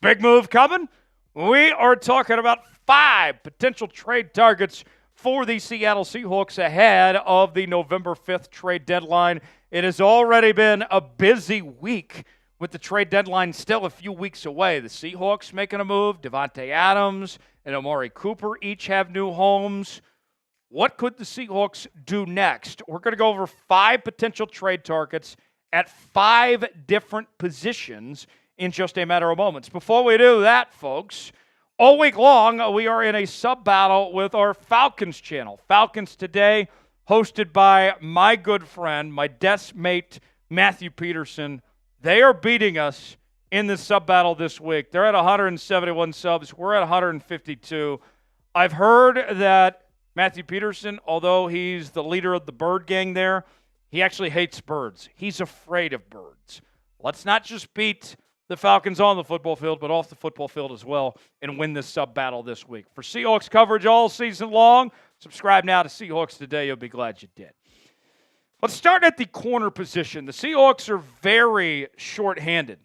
Big move coming. We are talking about 5 potential trade targets for the Seattle Seahawks ahead of the November 5th trade deadline. It has already been a busy week with the trade deadline still a few weeks away. The Seahawks making a move. Devontae Adams and Amari Cooper each have new homes. What could the Seahawks do next? We're going to go over 5 potential trade targets at 5 different positions in just a matter of moments. Before we do that, folks, all week long, we are in a sub-battle with our Falcons channel. Falcons Today, hosted by my good friend, my desk mate, Matthew Peterson. They are beating us in the sub-battle this week. They're at 171 subs. We're at 152. I've heard that Matthew Peterson, although he's the leader of the bird gang there, he actually hates birds. He's afraid of birds. Let's not just beat the Falcons on the football field, but off the football field as well, and win this sub-battle this week. For Seahawks coverage all season long, subscribe now to Seahawks Today. You'll be glad you did. Let's start at the corner position. The Seahawks are very short-handed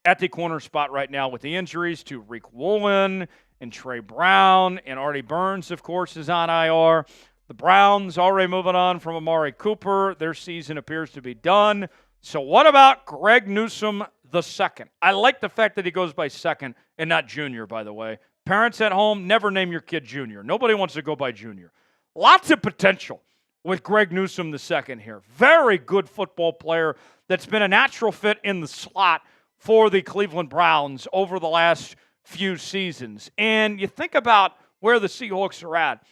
at the corner spot right now with the injuries to Reek Woolen and Trey Brown, and Artie Burns, of course, is on IR. The Browns already moving on from Amari Cooper. Their season appears to be done. So what about Greg Newsome II? I like the fact that he goes by second and not junior, by the way. Parents at home, never name your kid junior. Nobody wants to go by junior. Lots of potential with Greg Newsome II here. Very good football player that's been a natural fit in the slot for the Cleveland Browns over the last few seasons. And you think about where the Seahawks are at.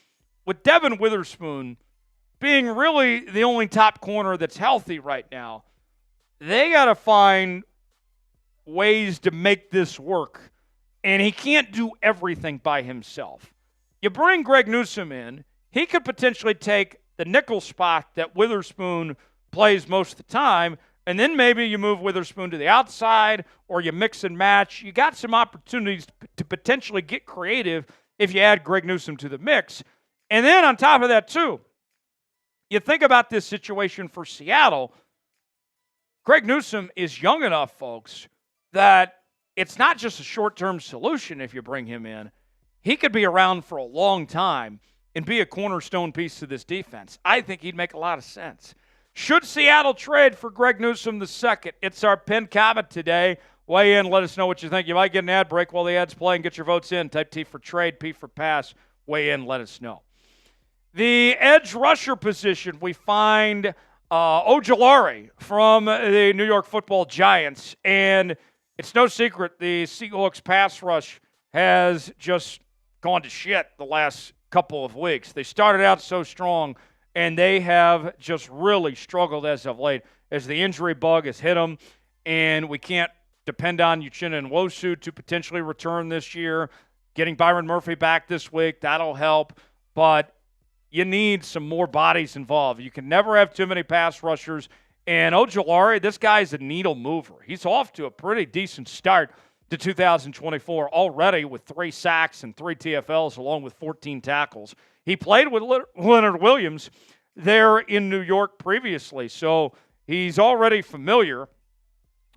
With Devon Witherspoon being really the only top corner that's healthy right now, they got to find ways to make this work. And he can't do everything by himself. You bring Greg Newsome in, he could potentially take the nickel spot that Witherspoon plays most of the time, and then maybe you move Witherspoon to the outside or you mix and match. You got some opportunities to potentially get creative if you add Greg Newsome to the mix. And then on top of that, too, you think about this situation for Seattle. Greg Newsome is young enough, folks, that it's not just a short-term solution if you bring him in. He could be around for a long time and be a cornerstone piece to this defense. I think he'd make a lot of sense. Should Seattle trade for Greg Newsome II? It's our pinned comment today. Weigh in, let us know what you think. You might get an ad break while the ad's playing. Get your votes in. Type T for trade, P for pass. Weigh in, let us know. The edge rusher position, we find Ojulari from the New York Football Giants. And it's no secret the Seahawks pass rush has just gone to shit the last couple of weeks. They started out so strong, and they have just really struggled as of late as the injury bug has hit them, and we can't depend on Uchenna Nwosu to potentially return this year. Getting Byron Murphy back this week, that'll help, but you need some more bodies involved. You can never have too many pass rushers, and Ojulari, this guy's a needle mover. He's off to a pretty decent start to 2024 already with 3 sacks and 3 TFLs along with 14 tackles. He played with Leonard Williams there in New York previously, so he's already familiar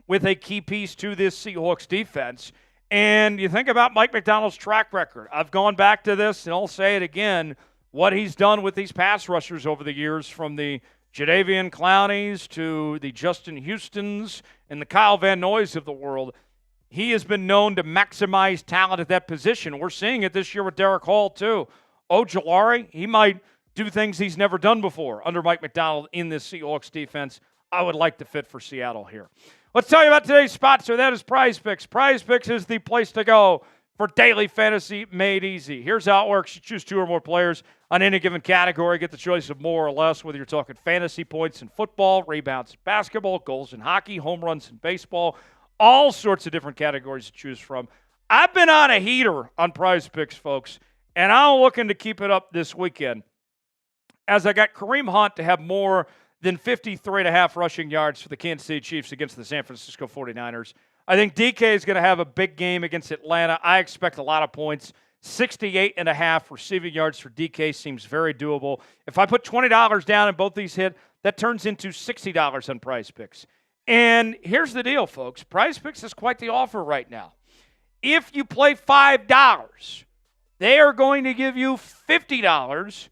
with a key piece to this Seahawks defense. And you think about Mike Macdonald's track record. I've gone back to this, and I'll say it again, what he's done with these pass rushers over the years, from the Jadeveon Clowneys to the Justin Houstons and the Kyle Van Noys of the world. He has been known to maximize talent at that position. We're seeing it this year with Derek Hall, too. Ojulari, he might do things he's never done before under Mike Macdonald in this Seahawks defense. I would like to fit for Seattle here. Let's tell you about today's sponsor. That is Prize Picks. Prize Picks is the place to go for daily fantasy made easy. Here's how it works. You choose 2 or more players on any given category. Get the choice of more or less, whether you're talking fantasy points in football, rebounds in basketball, goals in hockey, home runs in baseball, all sorts of different categories to choose from. I've been on a heater on Prize Picks, folks, and I'm looking to keep it up this weekend as I got Kareem Hunt to have more than 53.5 rushing yards for the Kansas City Chiefs against the San Francisco 49ers. I think DK is going to have a big game against Atlanta. I expect a lot of points. 68.5 receiving yards for DK seems very doable. If I put $20 down and both these hit, that turns into $60 on Prize Picks. And here's the deal, folks. Prize Picks is quite the offer right now. If you play $5, they are going to give you $50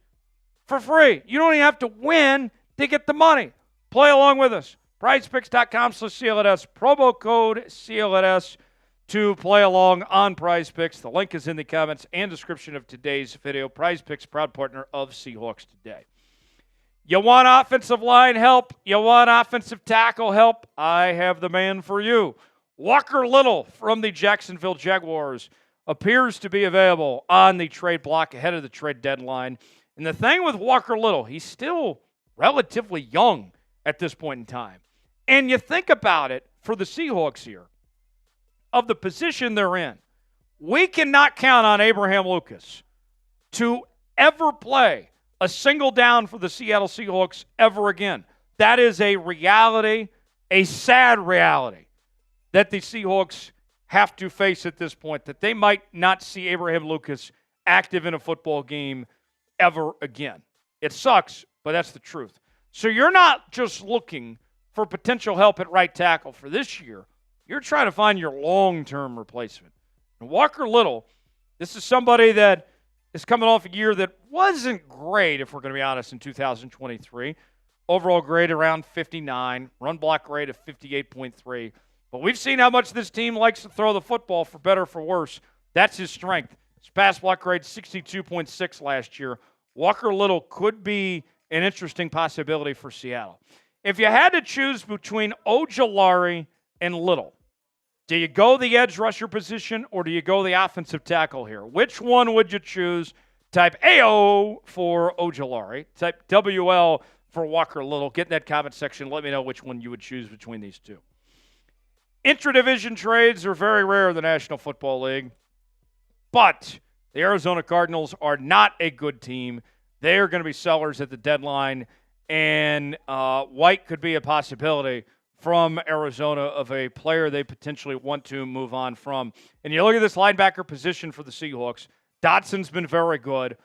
for free. You don't even have to win to get the money. Play along with us. PrizePicks.com/CLNS. Promo code CLNS to play along on Prize Picks. The link is in the comments and description of today's video. Prize Picks, proud partner of Seahawks Today. You want offensive line help? You want offensive tackle help? I have the man for you. Walker Little from the Jacksonville Jaguars appears to be available on the trade block ahead of the trade deadline. And the thing with Walker Little, he's still relatively young at this point in time. And you think about it for the Seahawks here, of the position they're in, we cannot count on Abraham Lucas to ever play a single down for the Seattle Seahawks ever again. That is a reality, a sad reality, that the Seahawks have to face at this point, that they might not see Abraham Lucas active in a football game ever again. It sucks, but that's the truth. So you're not just looking for potential help at right tackle for this year. You're trying to find your long-term replacement. And Walker Little, this is somebody that is coming off a year that wasn't great, if we're going to be honest, in 2023. Overall grade around 59, run block grade of 58.3. But we've seen how much this team likes to throw the football, for better or for worse. That's his strength. His pass block grade 62.6 last year. Walker Little could be an interesting possibility for Seattle. If you had to choose between Ojulari and Little, Do you go the edge rusher position or do you go the offensive tackle here? Which one would you choose? Type AO for Ojulari. Type WL for Walker Little. Get in that comment section. Let me know which one you would choose between these two. Intra-division trades are very rare in the National Football League, but the Arizona Cardinals are not a good team. They are going to be sellers at the deadline, and White could be a possibility from Arizona of a player they potentially want to move on from. And you look at this linebacker position for the Seahawks. Dotson's been very good.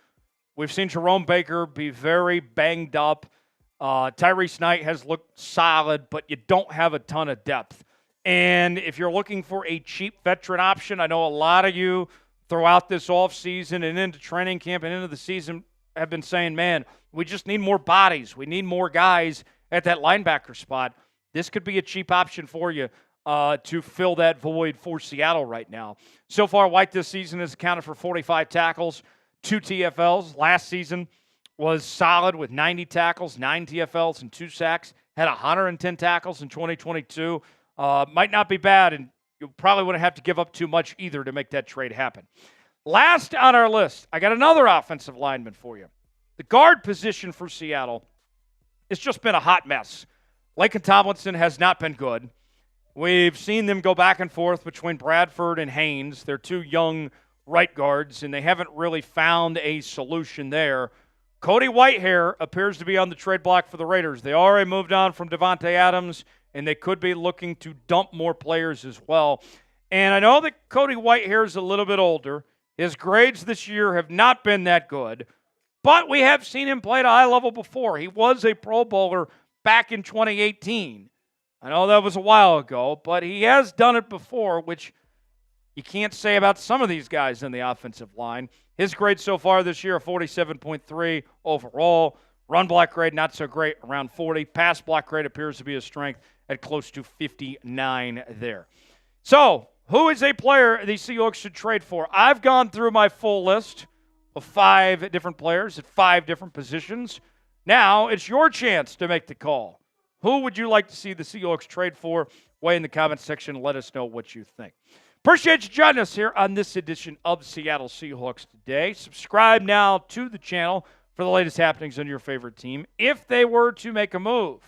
We've seen Jerome Baker be very banged up. Tyrese Knight has looked solid, but you don't have a ton of depth. And if you're looking for a cheap veteran option, I know a lot of you throughout this offseason and into training camp and into the season have been saying, man, we just need more bodies. We need more guys at that linebacker spot. This could be a cheap option for you to fill that void for Seattle right now. So far, White this season has accounted for 45 tackles, 2 TFLs. Last season was solid with 90 tackles, 9 TFLs, and 2 sacks. Had 110 tackles in 2022. Might not be bad, and you probably wouldn't have to give up too much either to make that trade happen. Last on our list, I got another offensive lineman for you. The guard position for Seattle, it's just been a hot mess. Laken Tomlinson has not been good. We've seen them go back and forth between Bradford and Haynes. They're 2 young right guards, and they haven't really found a solution there. Cody Whitehair appears to be on the trade block for the Raiders. They already moved on from Devontae Adams, and they could be looking to dump more players as well. And I know that Cody Whitehair is a little bit older. His grades this year have not been that good, but we have seen him play at a high level before. He was a Pro Bowler back in 2018. I know that was a while ago, but he has done it before, which you can't say about some of these guys in the offensive line. His grade so far this year, 47.3 overall. Run block grade, not so great, around 40. Pass block grade appears to be a strength at close to 59 there. So, who is a player the Seahawks should trade for? I've gone through my full list of 5 different players at 5 different positions. Now, it's your chance to make the call. Who would you like to see the Seahawks trade for? Weigh in the comments section. Let us know what you think. Appreciate you joining us here on this edition of Seattle Seahawks Today. Subscribe now to the channel for the latest happenings on your favorite team. If they were to make a move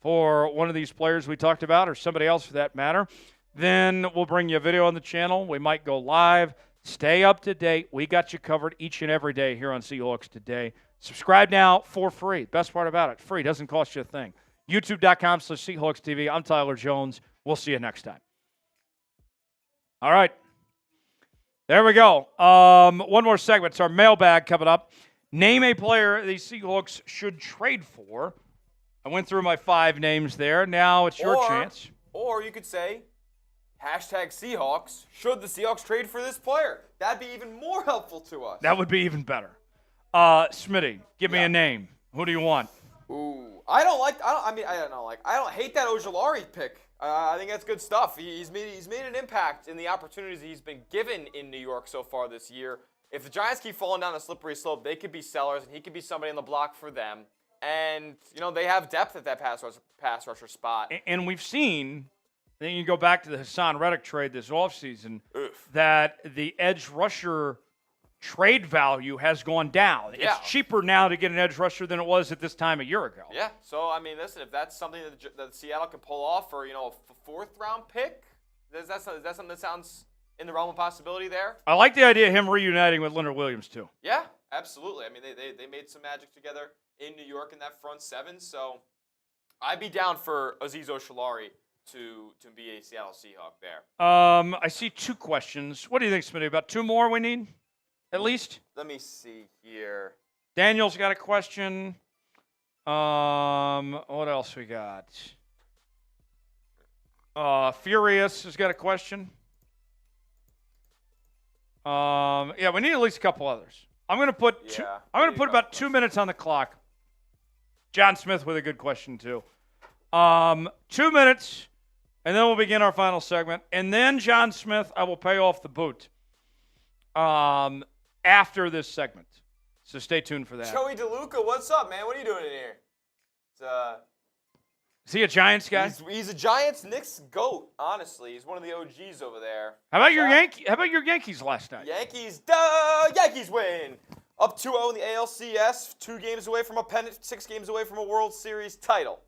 for one of these players we talked about, or somebody else for that matter, then we'll bring you a video on the channel. We might go live. Stay up to date. We got you covered each and every day here on Seahawks Today. Subscribe now for free. Best part about it, free. Doesn't cost you a thing. YouTube.com/Seahawks TV. I'm Tyler Jones. We'll see you next time. All right. There we go. One more segment. It's our mailbag coming up. Name a player the Seahawks should trade for. I went through my 5 names there. Now it's your chance. Or you could say, #Seahawks. Should the Seahawks trade for this player? That'd be even more helpful to us. That would be even better. Smitty, give me a name. Who do you want? Ooh, I don't hate that Ojulari pick. I think that's good stuff. He's made an impact in the opportunities he's been given in New York so far this year. If the Giants keep falling down a slippery slope, they could be sellers, and he could be somebody on the block for them. And, they have depth at that pass rusher spot. And we've seen, then you go back to the Hassan Reddick trade this offseason, that the edge rusher trade value has gone down. Yeah. It's cheaper now to get an edge rusher than it was at this time a year ago. Yeah. So, listen, if that's something that Seattle can pull off for, a 4th-round pick, is that something that sounds in the realm of possibility there? I like the idea of him reuniting with Leonard Williams, too. Yeah, absolutely. They made some magic together in New York in that front 7, so I'd be down for Azeez Ojulari to be a Seattle Seahawk there. I see 2 questions. What do you think, Smitty? About 2 more we need? At least? Let me see here. Daniel's got a question. What else we got? Furious has got a question. Yeah, we need at least a couple others. I'm going to put about 2 minutes on the clock. John Smith with a good question too. 2 minutes, and then we'll begin our final segment. And then John Smith, I will pay off the boot. After this segment. So stay tuned for that. Joey DeLuca, what's up, man? What are you doing in here? Is he a Giants guy? He's a Giants-Knicks GOAT, honestly. He's one of the OGs over there. How about your Yankees last night? Yankees win. Up 2-0 in the ALCS, 2 games away from a pennant, 6 games away from a World Series title.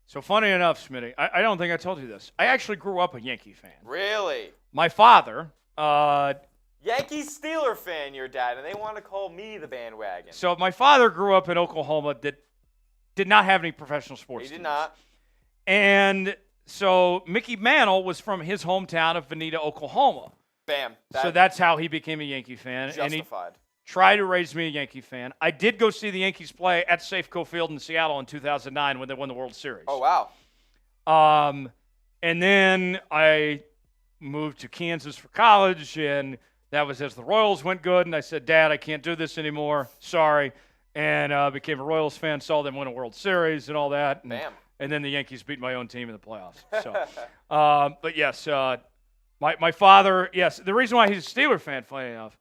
So funny enough, Smitty, I don't think I told you this. I actually grew up a Yankee fan. Really? My father, Yankees Steeler fan, your dad, and they want to call me the bandwagon. So my father grew up in Oklahoma that did not have any professional sports teams. He did not. And so Mickey Mantle was from his hometown of Veneta, Oklahoma. Bam. So that's how he became a Yankee fan. Justified. And he tried to raise me a Yankee fan. I did go see the Yankees play at Safeco Field in Seattle in 2009 when they won the World Series. Oh, wow. And then I moved to Kansas for college, and that was as the Royals went good. And I said, Dad, I can't do this anymore. Sorry. And became a Royals fan, saw them win a World Series and all that. And, Bam. And then the Yankees beat my own team in the playoffs. So, but yes, my father, yes, the reason why he's a Steeler fan, funny enough,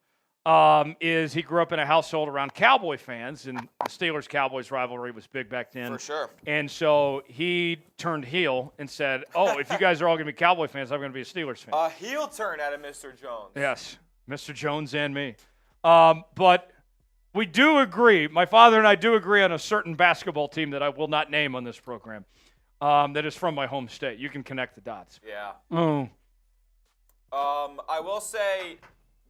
is he grew up in a household around Cowboy fans, and the Steelers-Cowboys rivalry was big back then. For sure. And so he turned heel and said, oh, if you guys are all going to be Cowboy fans, I'm going to be a Steelers fan. A heel turn out of Mr. Jones. Yes, Mr. Jones and me. But we do agree, my father and I do agree on a certain basketball team that I will not name on this program that is from my home state. You can connect the dots. Yeah. Oh. I will say,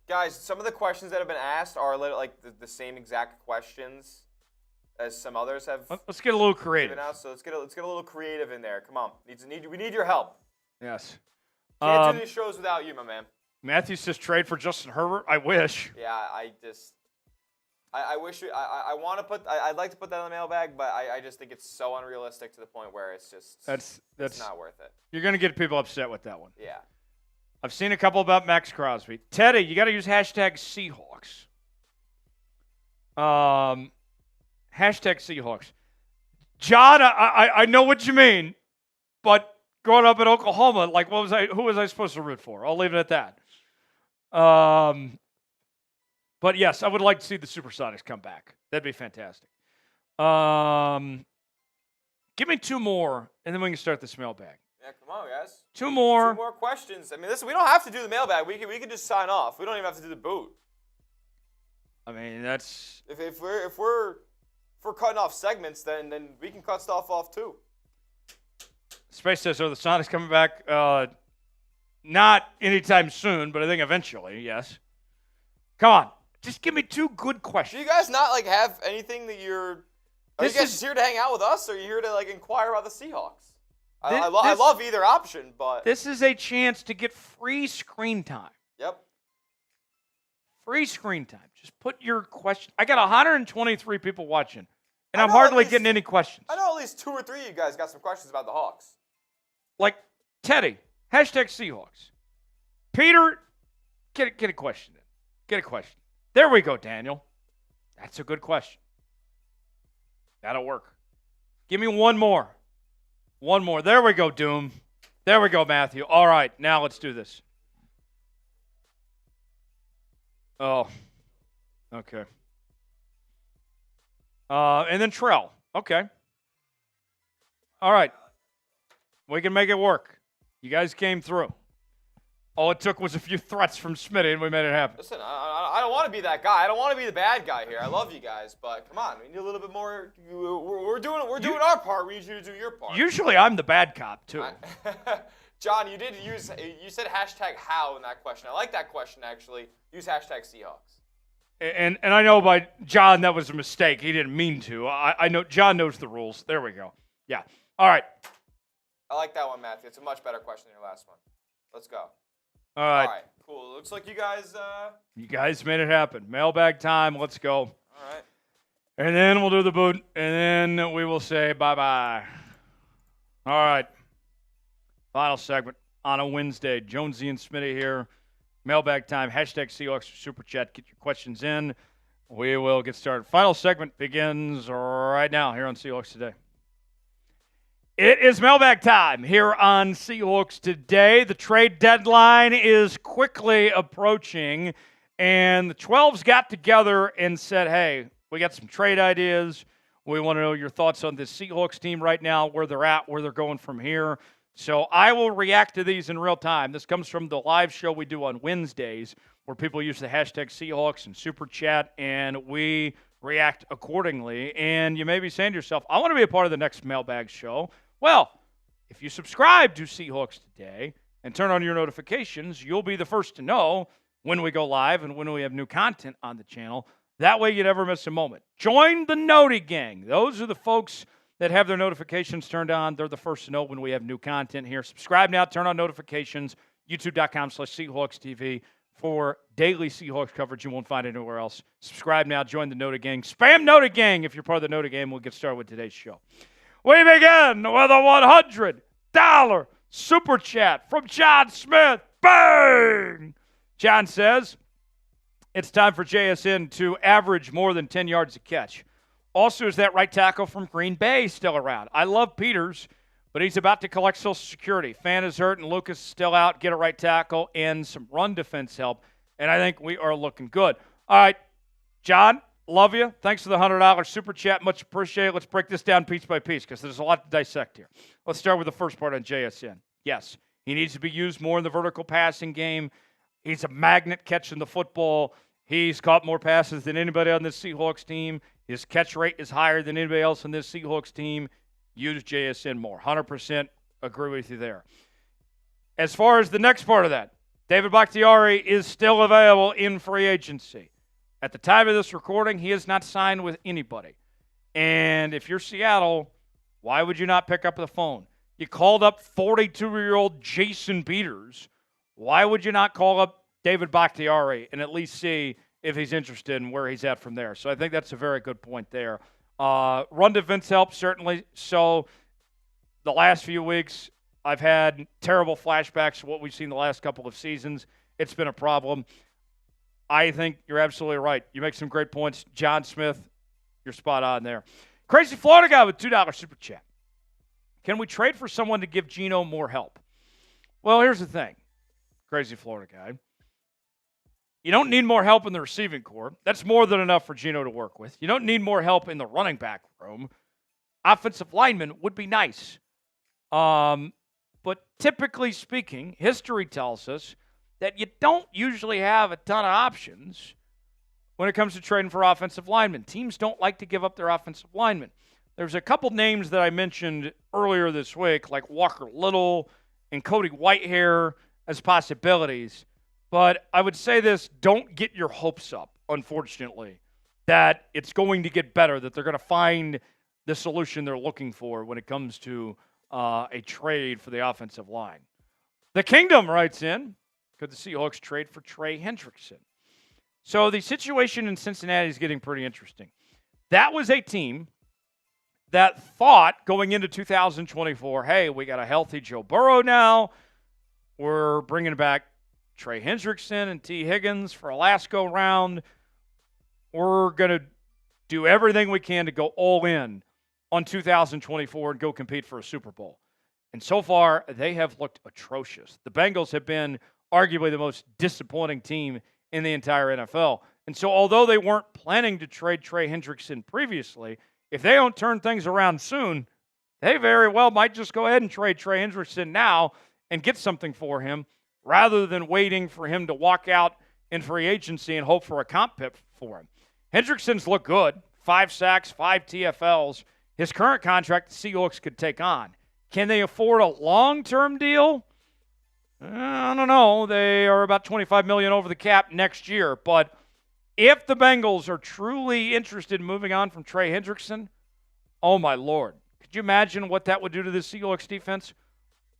guys, some of the questions that have been asked are like the same exact questions as some others have. Let's get a little creative. Out, so let's get a little creative in there. Come on, we need your help. Yes. Can't do these shows without you, my man. Matthew says trade for Justin Herbert. I wish. Yeah, I wish I want to put. I'd like to put that in the mailbag, but I just think it's so unrealistic to the point where it's just it's not worth it. You're gonna get people upset with that one. Yeah. I've seen a couple about Maxx Crosby. Teddy, you got to use hashtag Seahawks. Hashtag Seahawks. John, I know what you mean, but growing up in Oklahoma, like who was I supposed to root for? I'll leave it at that. But yes, I would like to see the Supersonics come back. That'd be fantastic. Give me 2 more, and then we can start this mailbag. Yeah, come on, guys. 2 more. 2 more questions. I mean, listen, we don't have to do the mailbag. We can just sign off. We don't even have to do the boot. I mean, that's if we're cutting off segments, then we can cut stuff off too. Space says, "Are the Sonics coming back?" Not anytime soon, but I think eventually, yes. Come on, just give me 2 good questions. Do you guys not have anything that you're? Are you guys just here to hang out with us, or are you here to inquire about the Seahawks? I love either option, but this is a chance to get free screen time. Yep. Free screen time. Just put your question. I got 123 people watching, and I'm hardly getting any questions. I know at least 2 or 3 of you guys got some questions about the Hawks. Like Teddy, hashtag Seahawks. Peter, get a question in. Get a question. There we go, Daniel. That's a good question. That'll work. Give me 1 more. 1 more. There we go, Doom. There we go, Matthew. All right, now let's do this. Oh, okay. And then Trell. Okay. All right. We can make it work. You guys came through. All it took was a few threats from Smitty, and we made it happen. Listen, I don't want to be that guy. I don't want to be the bad guy here. I love you guys, but come on, we need a little bit more. We're doing our part. We need you to do your part. Usually, I'm the bad cop too. John, you said hashtag how in that question. I like that question actually. Use hashtag Seahawks. And I know by John that was a mistake. He didn't mean to. I know John knows the rules. There we go. Yeah. All right. I like that one, Matthew. It's a much better question than your last one. Let's go. All right. All right. Cool. Looks like you guys. You guys made it happen. Mailbag time. Let's go. All right. And then we'll do the boot, and then we will say bye-bye. All right. Final segment on a Wednesday. Jonesy and Smitty here. Mailbag time. Hashtag Seahawks for Super Chat. Get your questions in. We will get started. Final segment begins right now here on Seahawks Today. It is mailbag time here on Seahawks Today. The trade deadline is quickly approaching, and the 12s got together and said, hey, we got some trade ideas. We want to know your thoughts on this Seahawks team right now, where they're at, where they're going from here. So I will react to these in real time. This comes from the live show we do on Wednesdays, where people use the hashtag Seahawks and Super Chat, and we react accordingly. And you may be saying to yourself, I want to be a part of the next mailbag show. Well, if you subscribe to Seahawks Today and turn on your notifications, you'll be the first to know when we go live and when we have new content on the channel. That way you never miss a moment. Join the Noti Gang. Those are the folks that have their notifications turned on. They're the first to know when we have new content here. Subscribe now. Turn on notifications. YouTube.com/Seahawks TV for daily Seahawks coverage you won't find anywhere else. Subscribe now. Join the Noti Gang. Spam Noti Gang if you're part of the Noti Gang. We'll get started with today's show. We begin with a $100 Super Chat from John Smith. Bang! John says, it's time for JSN to average more than 10 yards a catch. Also, is that right tackle from Green Bay still around? I love Peters, but he's about to collect Social Security. Fan is hurt and Lucas is still out. Get a right tackle and some run defense help, and I think we are looking good. All right, John, love you. Thanks for the $100 Super Chat. Much appreciated. Let's break this down piece by piece because there's a lot to dissect here. Let's start with the first part on JSN. Yes, he needs to be used more in the vertical passing game. He's a magnet catching the football. He's caught more passes than anybody on this Seahawks team. His catch rate is higher than anybody else on this Seahawks team. Use JSN more. 100% agree with you there. As far as the next part of that, David Bakhtiari is still available in free agency. At the time of this recording, he is not signed with anybody. And if you're Seattle, why would you not pick up the phone? You called up 42-year-old Jason Peters. Why would you not call up David Bakhtiari and at least see if he's interested in where he's at from there? So I think that's a very good point there. Run defense helps, certainly. So the last few weeks, I've had terrible flashbacks to what we've seen the last couple of seasons. It's been a problem. I think you're absolutely right. You make some great points. John Smith, you're spot on there. Crazy Florida guy with $2 Super Chat. Can we trade for someone to give Geno more help? Well, here's the thing, Crazy Florida guy. You don't need more help in the receiving corps. That's more than enough for Geno to work with. You don't need more help in the running back room. Offensive lineman would be nice. But typically speaking, history tells us that you don't usually have a ton of options when it comes to trading for offensive linemen. Teams don't like to give up their offensive linemen. There's a couple names that I mentioned earlier this week, like Walker Little and Cody Whitehair as possibilities. But I would say this, don't get your hopes up, unfortunately, that it's going to get better, that they're going to find the solution they're looking for when it comes to a trade for the offensive line. The Kingdom writes in, could the Seahawks trade for Trey Hendrickson? So the situation in Cincinnati is getting pretty interesting. That was a team that thought going into 2024, hey, we got a healthy Joe Burrow now. We're bringing back Trey Hendrickson and T. Higgins for a last go-round. We're going to do everything we can to go all in on 2024 and go compete for a Super Bowl. And so far, they have looked atrocious. The Bengals have been arguably the most disappointing team in the entire NFL. And so although they weren't planning to trade Trey Hendrickson previously, if they don't turn things around soon, they very well might just go ahead and trade Trey Hendrickson now and get something for him rather than waiting for him to walk out in free agency and hope for a comp pip for him. Hendrickson's looked good. 5 sacks, 5 TFLs. His current contract, the Seahawks could take on. Can they afford a long-term deal? I don't know. They are about $25 million over the cap next year. But if the Bengals are truly interested in moving on from Trey Hendrickson, oh, my Lord. Could you imagine what that would do to the Seahawks defense?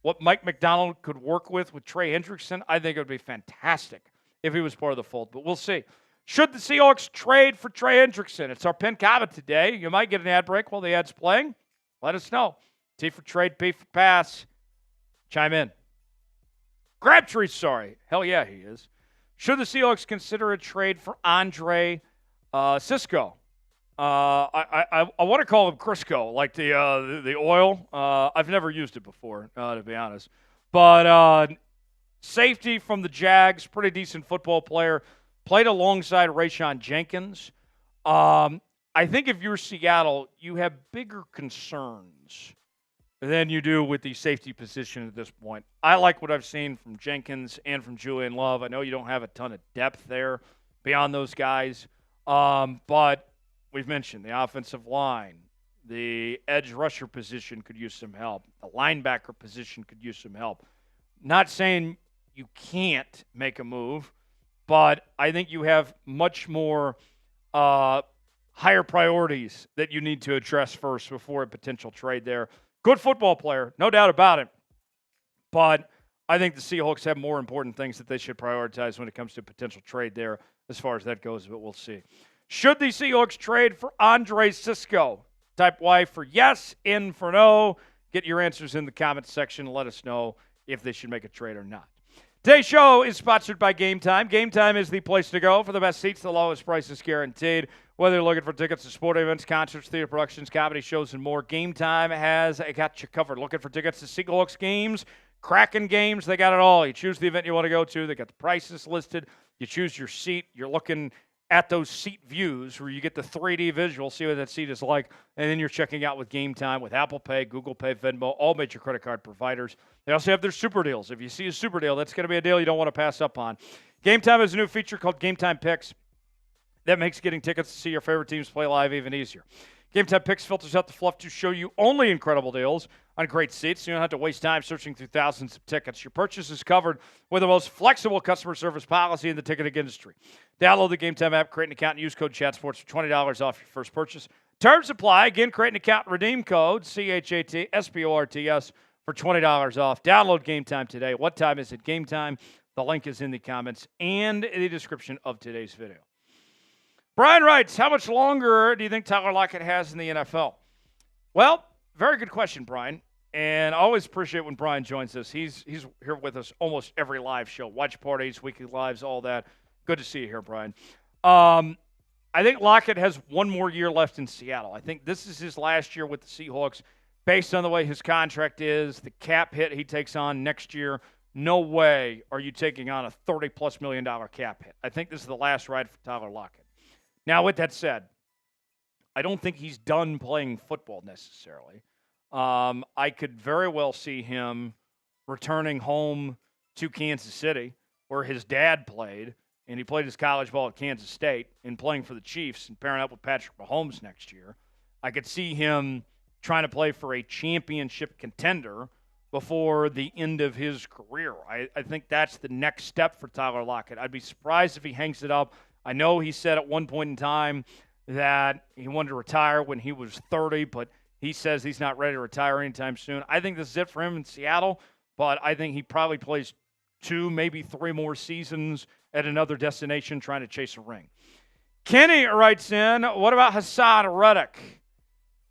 What Mike Macdonald could work with Trey Hendrickson? I think it would be fantastic if he was part of the fold. But we'll see. Should the Seahawks trade for Trey Hendrickson? It's our pin comment today. You might get an ad break while the ad's playing. Let us know. T for trade, P for pass. Chime in. Crabtree, sorry. Hell yeah, he is. Should the Seahawks consider a trade for Andre Cisco? I want to call him Crisco, like the oil. I've never used it before, to be honest. But safety from the Jags, pretty decent football player. Played alongside Rayshon Jenkins. I think if you're Seattle, you have bigger concerns than you do with the safety position at this point. I like what I've seen from Jenkins and from Julian Love. I know you don't have a ton of depth there beyond those guys, but we've mentioned the offensive line. The edge rusher position could use some help. The linebacker position could use some help. Not saying you can't make a move, but I think you have much more higher priorities that you need to address first before a potential trade there. Good football player, no doubt about it. But I think the Seahawks have more important things that they should prioritize when it comes to a potential trade there as far as that goes, but we'll see. Should the Seahawks trade for Andre Cisco? Type Y for yes, N for no. Get your answers in the comments section and let us know if they should make a trade or not. Today's show is sponsored by Game Time. Game Time is the place to go for the best seats, the lowest prices guaranteed. Whether you're looking for tickets to sporting events, concerts, theater productions, comedy shows, and more, Game Time has got you covered. Looking for tickets to Seahawks games, Kraken games, they got it all. You choose the event you want to go to. They got the prices listed. You choose your seat. You're looking at those seat views where you get the 3D visual, see what that seat is like, and then you're checking out with Game Time with Apple Pay, Google Pay, Venmo, all major credit card providers. They also have their super deals. If you see a super deal, that's going to be a deal you don't want to pass up on. Game Time has a new feature called Game Time Picks that makes getting tickets to see your favorite teams play live even easier. Game Time Picks filters out the fluff to show you only incredible deals on great seats, so you don't have to waste time searching through thousands of tickets. Your purchase is covered with the most flexible customer service policy in the ticketing industry. Download the Game Time app, create an account, and use code CHATSPORTS for $20 off your first purchase. Terms apply. Again, create an account and redeem code CHATSPORTS for $20 off. Download Game Time today. What time is it? Game Time. The link is in the comments and the description of today's video. Brian writes, how much longer do you think Tyler Lockett has in the NFL? Well, very good question, Brian. And I always appreciate when Brian joins us. He's here with us almost every live show, watch parties, weekly lives, all that. Good to see you here, Brian. I think Lockett has one more year left in Seattle. I think this is his last year with the Seahawks. Based on the way his contract is, the cap hit he takes on next year, no way are you taking on a $30+ million cap hit. I think this is the last ride for Tyler Lockett. Now, with that said, I don't think he's done playing football necessarily. I could very well see him returning home to Kansas City, where his dad played, and he played his college ball at Kansas State, and playing for the Chiefs and pairing up with Patrick Mahomes next year. I could see him trying to play for a championship contender before the end of his career. I think that's the next step for Tyler Lockett. I'd be surprised if he hangs it up. I know he said at one point in time that he wanted to retire when he was 30, but he says he's not ready to retire anytime soon. I think this is it for him in Seattle, but I think he probably plays 2, maybe 3 more seasons at another destination trying to chase a ring. Kenny writes in, what about Hassan Reddick?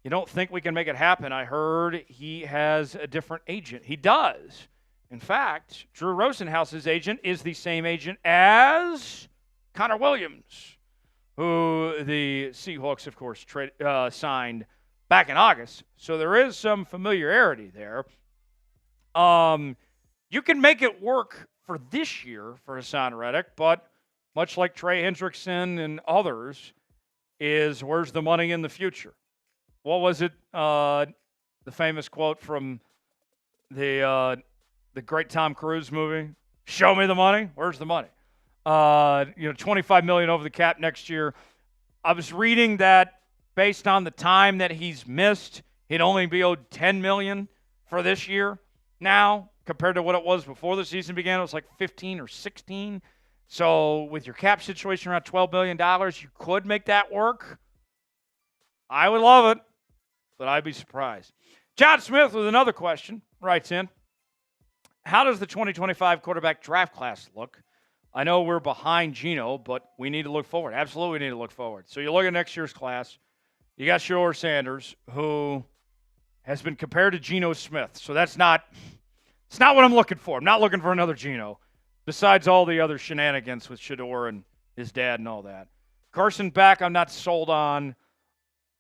You don't think we can make it happen? I heard he has a different agent. He does. In fact, Drew Rosenhaus's agent is the same agent as Connor Williams, who the Seahawks, of course, signed back in August. So there is some familiarity there. You can make it work for this year for Hassan Reddick, but much like Trey Hendrickson and others, is where's the money in the future? What was it? The famous quote from the great Tom Cruise movie? Show me the money. Where's the money? $25 million over the cap next year. I was reading that based on the time that he's missed, he'd only be owed $10 million for this year now compared to what it was before the season began. It was like 15 or 16. So with your cap situation around $12 million, you could make that work. I would love it, but I'd be surprised. John Smith with another question writes in, how does the 2025 quarterback draft class look? I know we're behind Geno, but we need to look forward. Absolutely need to look forward. So you look at next year's class. You got Shedeur Sanders, who has been compared to Geno Smith. So it's not what I'm looking for. I'm not looking for another Geno, besides all the other shenanigans with Shedeur and his dad and all that. Carson Beck, I'm not sold on.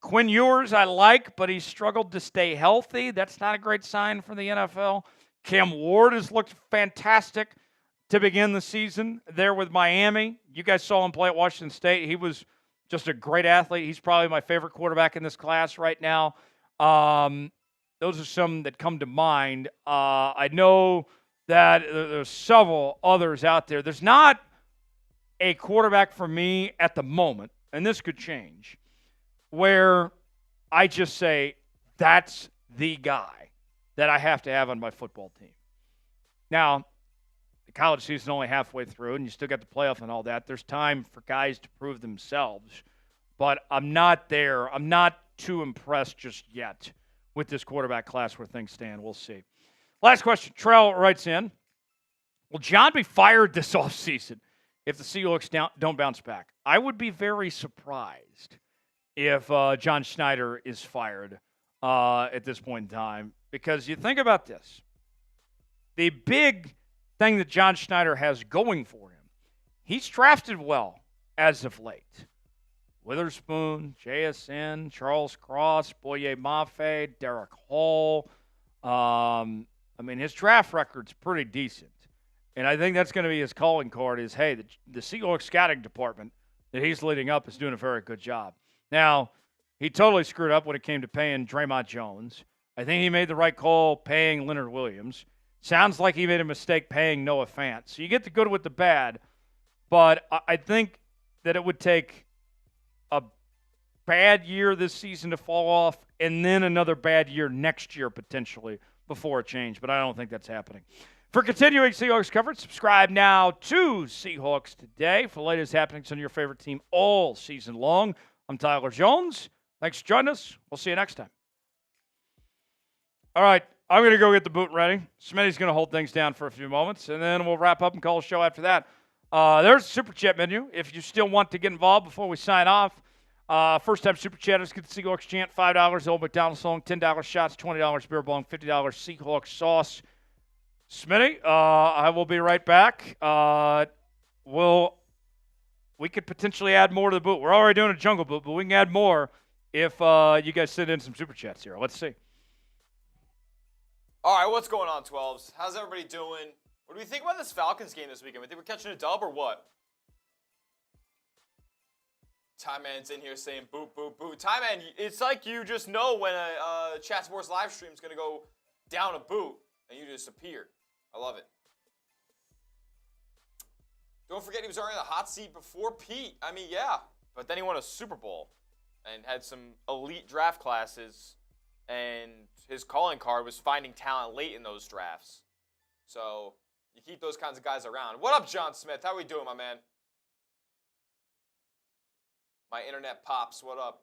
Quinn Ewers, I like, but he's struggled to stay healthy. That's not a great sign for the NFL. Cam Ward has looked fantastic to begin the season there with Miami. You guys saw him play at Washington State. He was just a great athlete. He's probably my favorite quarterback in this class right now. Those are some that come to mind. I know that there's several others out there. There's not a quarterback for me at the moment, and this could change, where I just say that's the guy that I have to have on my football team. Now, the college season only halfway through, and you still got the playoff and all that. There's time for guys to prove themselves, but I'm not there. I'm not too impressed just yet with this quarterback class where things stand. We'll see. Last question. Trell writes in, will John be fired this offseason if the Seahawks don't bounce back? I would be very surprised if John Schneider is fired at this point in time, because you think about this. The big thing that John Schneider has going for him, he's drafted well as of late. Witherspoon, JSN, Charles Cross, Boye Mafe, Derek Hall. His draft record's pretty decent. And I think that's going to be his calling card is, hey, the Seahawks scouting department that he's leading up is doing a very good job. Now, he totally screwed up when it came to paying Draymond Jones. I think he made the right call paying Leonard Williams. Sounds like he made a mistake paying Noah Fant. So you get the good with the bad, but I think that it would take a bad year this season to fall off and then another bad year next year potentially before a change, but I don't think that's happening. For continuing Seahawks coverage, subscribe now to Seahawks Today for the latest happenings on your favorite team all season long. I'm Tyler Jones. Thanks for joining us. We'll see you next time. All right, I'm going to go get the boot ready. Smitty's going to hold things down for a few moments, and then we'll wrap up and call a show after that. There's the Super Chat menu if you still want to get involved before we sign off. First-time Super Chatters get the Seahawks chant, $5 Old Macdonald song, $10 shots, $20 beer bong, $50 Seahawks sauce. Smitty, I will be right back. We could potentially add more to the boot. We're already doing a jungle boot, but we can add more if you guys send in some Super Chats here. Let's see. All right, what's going on, 12s? How's everybody doing? What do we think about this Falcons game this weekend? We think we're catching a dub or what? Time Man's in here saying boot, boot, boot. Time Man, it's like you just know when a Chat Sports live stream is going to go down a boot and you just appear. I love it. Don't forget he was already in the hot seat before Pete. I mean, yeah. But then he won a Super Bowl and had some elite draft classes, and his calling card was finding talent late in those drafts. So you keep those kinds of guys around. What up, John Smith? How we doing, my man? My internet pops. What up?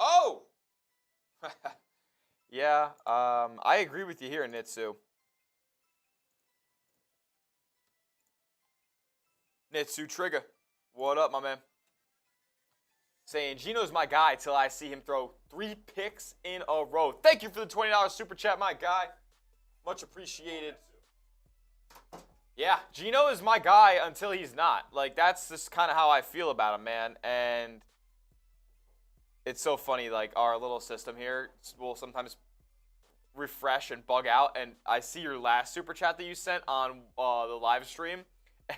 Oh! Yeah, I agree with you here, Nitsu. Nitsu Trigger. What up, my man? Saying, Geno's my guy till I see him throw 3 picks in a row. Thank you for the $20 super chat, my guy. Much appreciated. Yeah, Geno is my guy until he's not. Like, that's just kind of how I feel about him, man. And it's so funny, like, our little system here will sometimes refresh and bug out. And I see your last super chat that you sent on the live stream,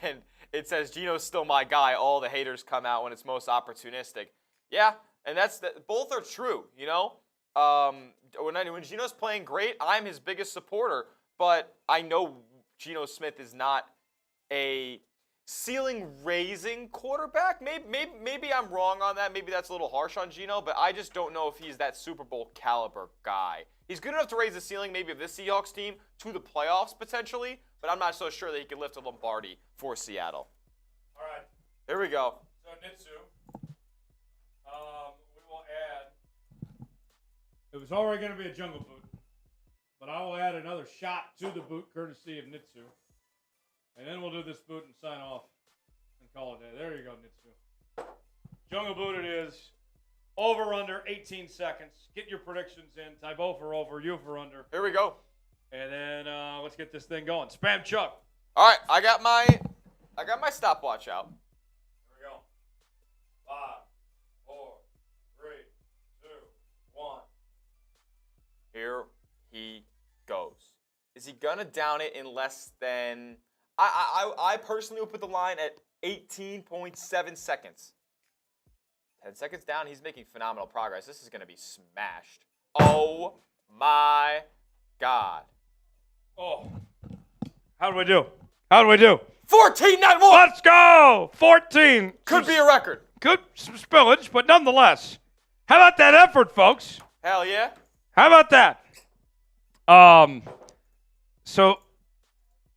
and it says, Geno's still my guy. All the haters come out when it's most opportunistic. Yeah, and both are true, you know? When Geno's playing great, I'm his biggest supporter. But I know Geno Smith is not a ceiling-raising quarterback. Maybe I'm wrong on that. Maybe that's a little harsh on Geno, but I just don't know if he's that Super Bowl caliber guy. He's good enough to raise the ceiling maybe of this Seahawks team to the playoffs potentially, but I'm not so sure that he can lift a Lombardi for Seattle. All right. Here we go. So, Nitsu, we will add. It was already going to be a jungle boot, but I will add another shot to the boot courtesy of Nitsu. And then we'll do this boot and sign off and call it a day. There you go, Nitsu. Jungle boot it is. Over, under, 18 seconds. Get your predictions in. Tybo for over, you for under. Here we go. And then let's get this thing going. Spam Chuck. All right, I got my stopwatch out. Here we go. 5, 4, 3, 2, 1. Here he goes. Is he gonna down it in less than? I personally would put the line at 18.7 seconds. 10 seconds down, he's making phenomenal progress. This is going to be smashed. Oh, my God. Oh. How do we do? How do we do? 14-9-1. Let's go! 14. Could be a record. Good some spillage, but nonetheless. How about that effort, folks? Hell yeah. How about that? So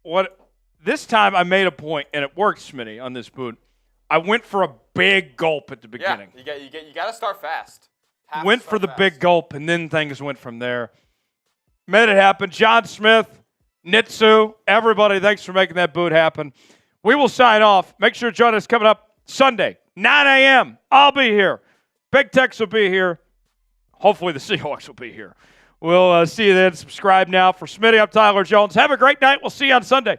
what this time I made a point, and it worked, Smitty, on this boot. I went for a big gulp at the beginning. Yeah, you got to start fast. Went for the big gulp, and then things went from there. Made it happen. John Smith, Nitsu, everybody, thanks for making that boot happen. We will sign off. Make sure to join us coming up Sunday, 9 a.m. I'll be here. Big Tex will be here. Hopefully the Seahawks will be here. We'll see you then. Subscribe now. For Smitty, I'm Tyler Jones. Have a great night. We'll see you on Sunday.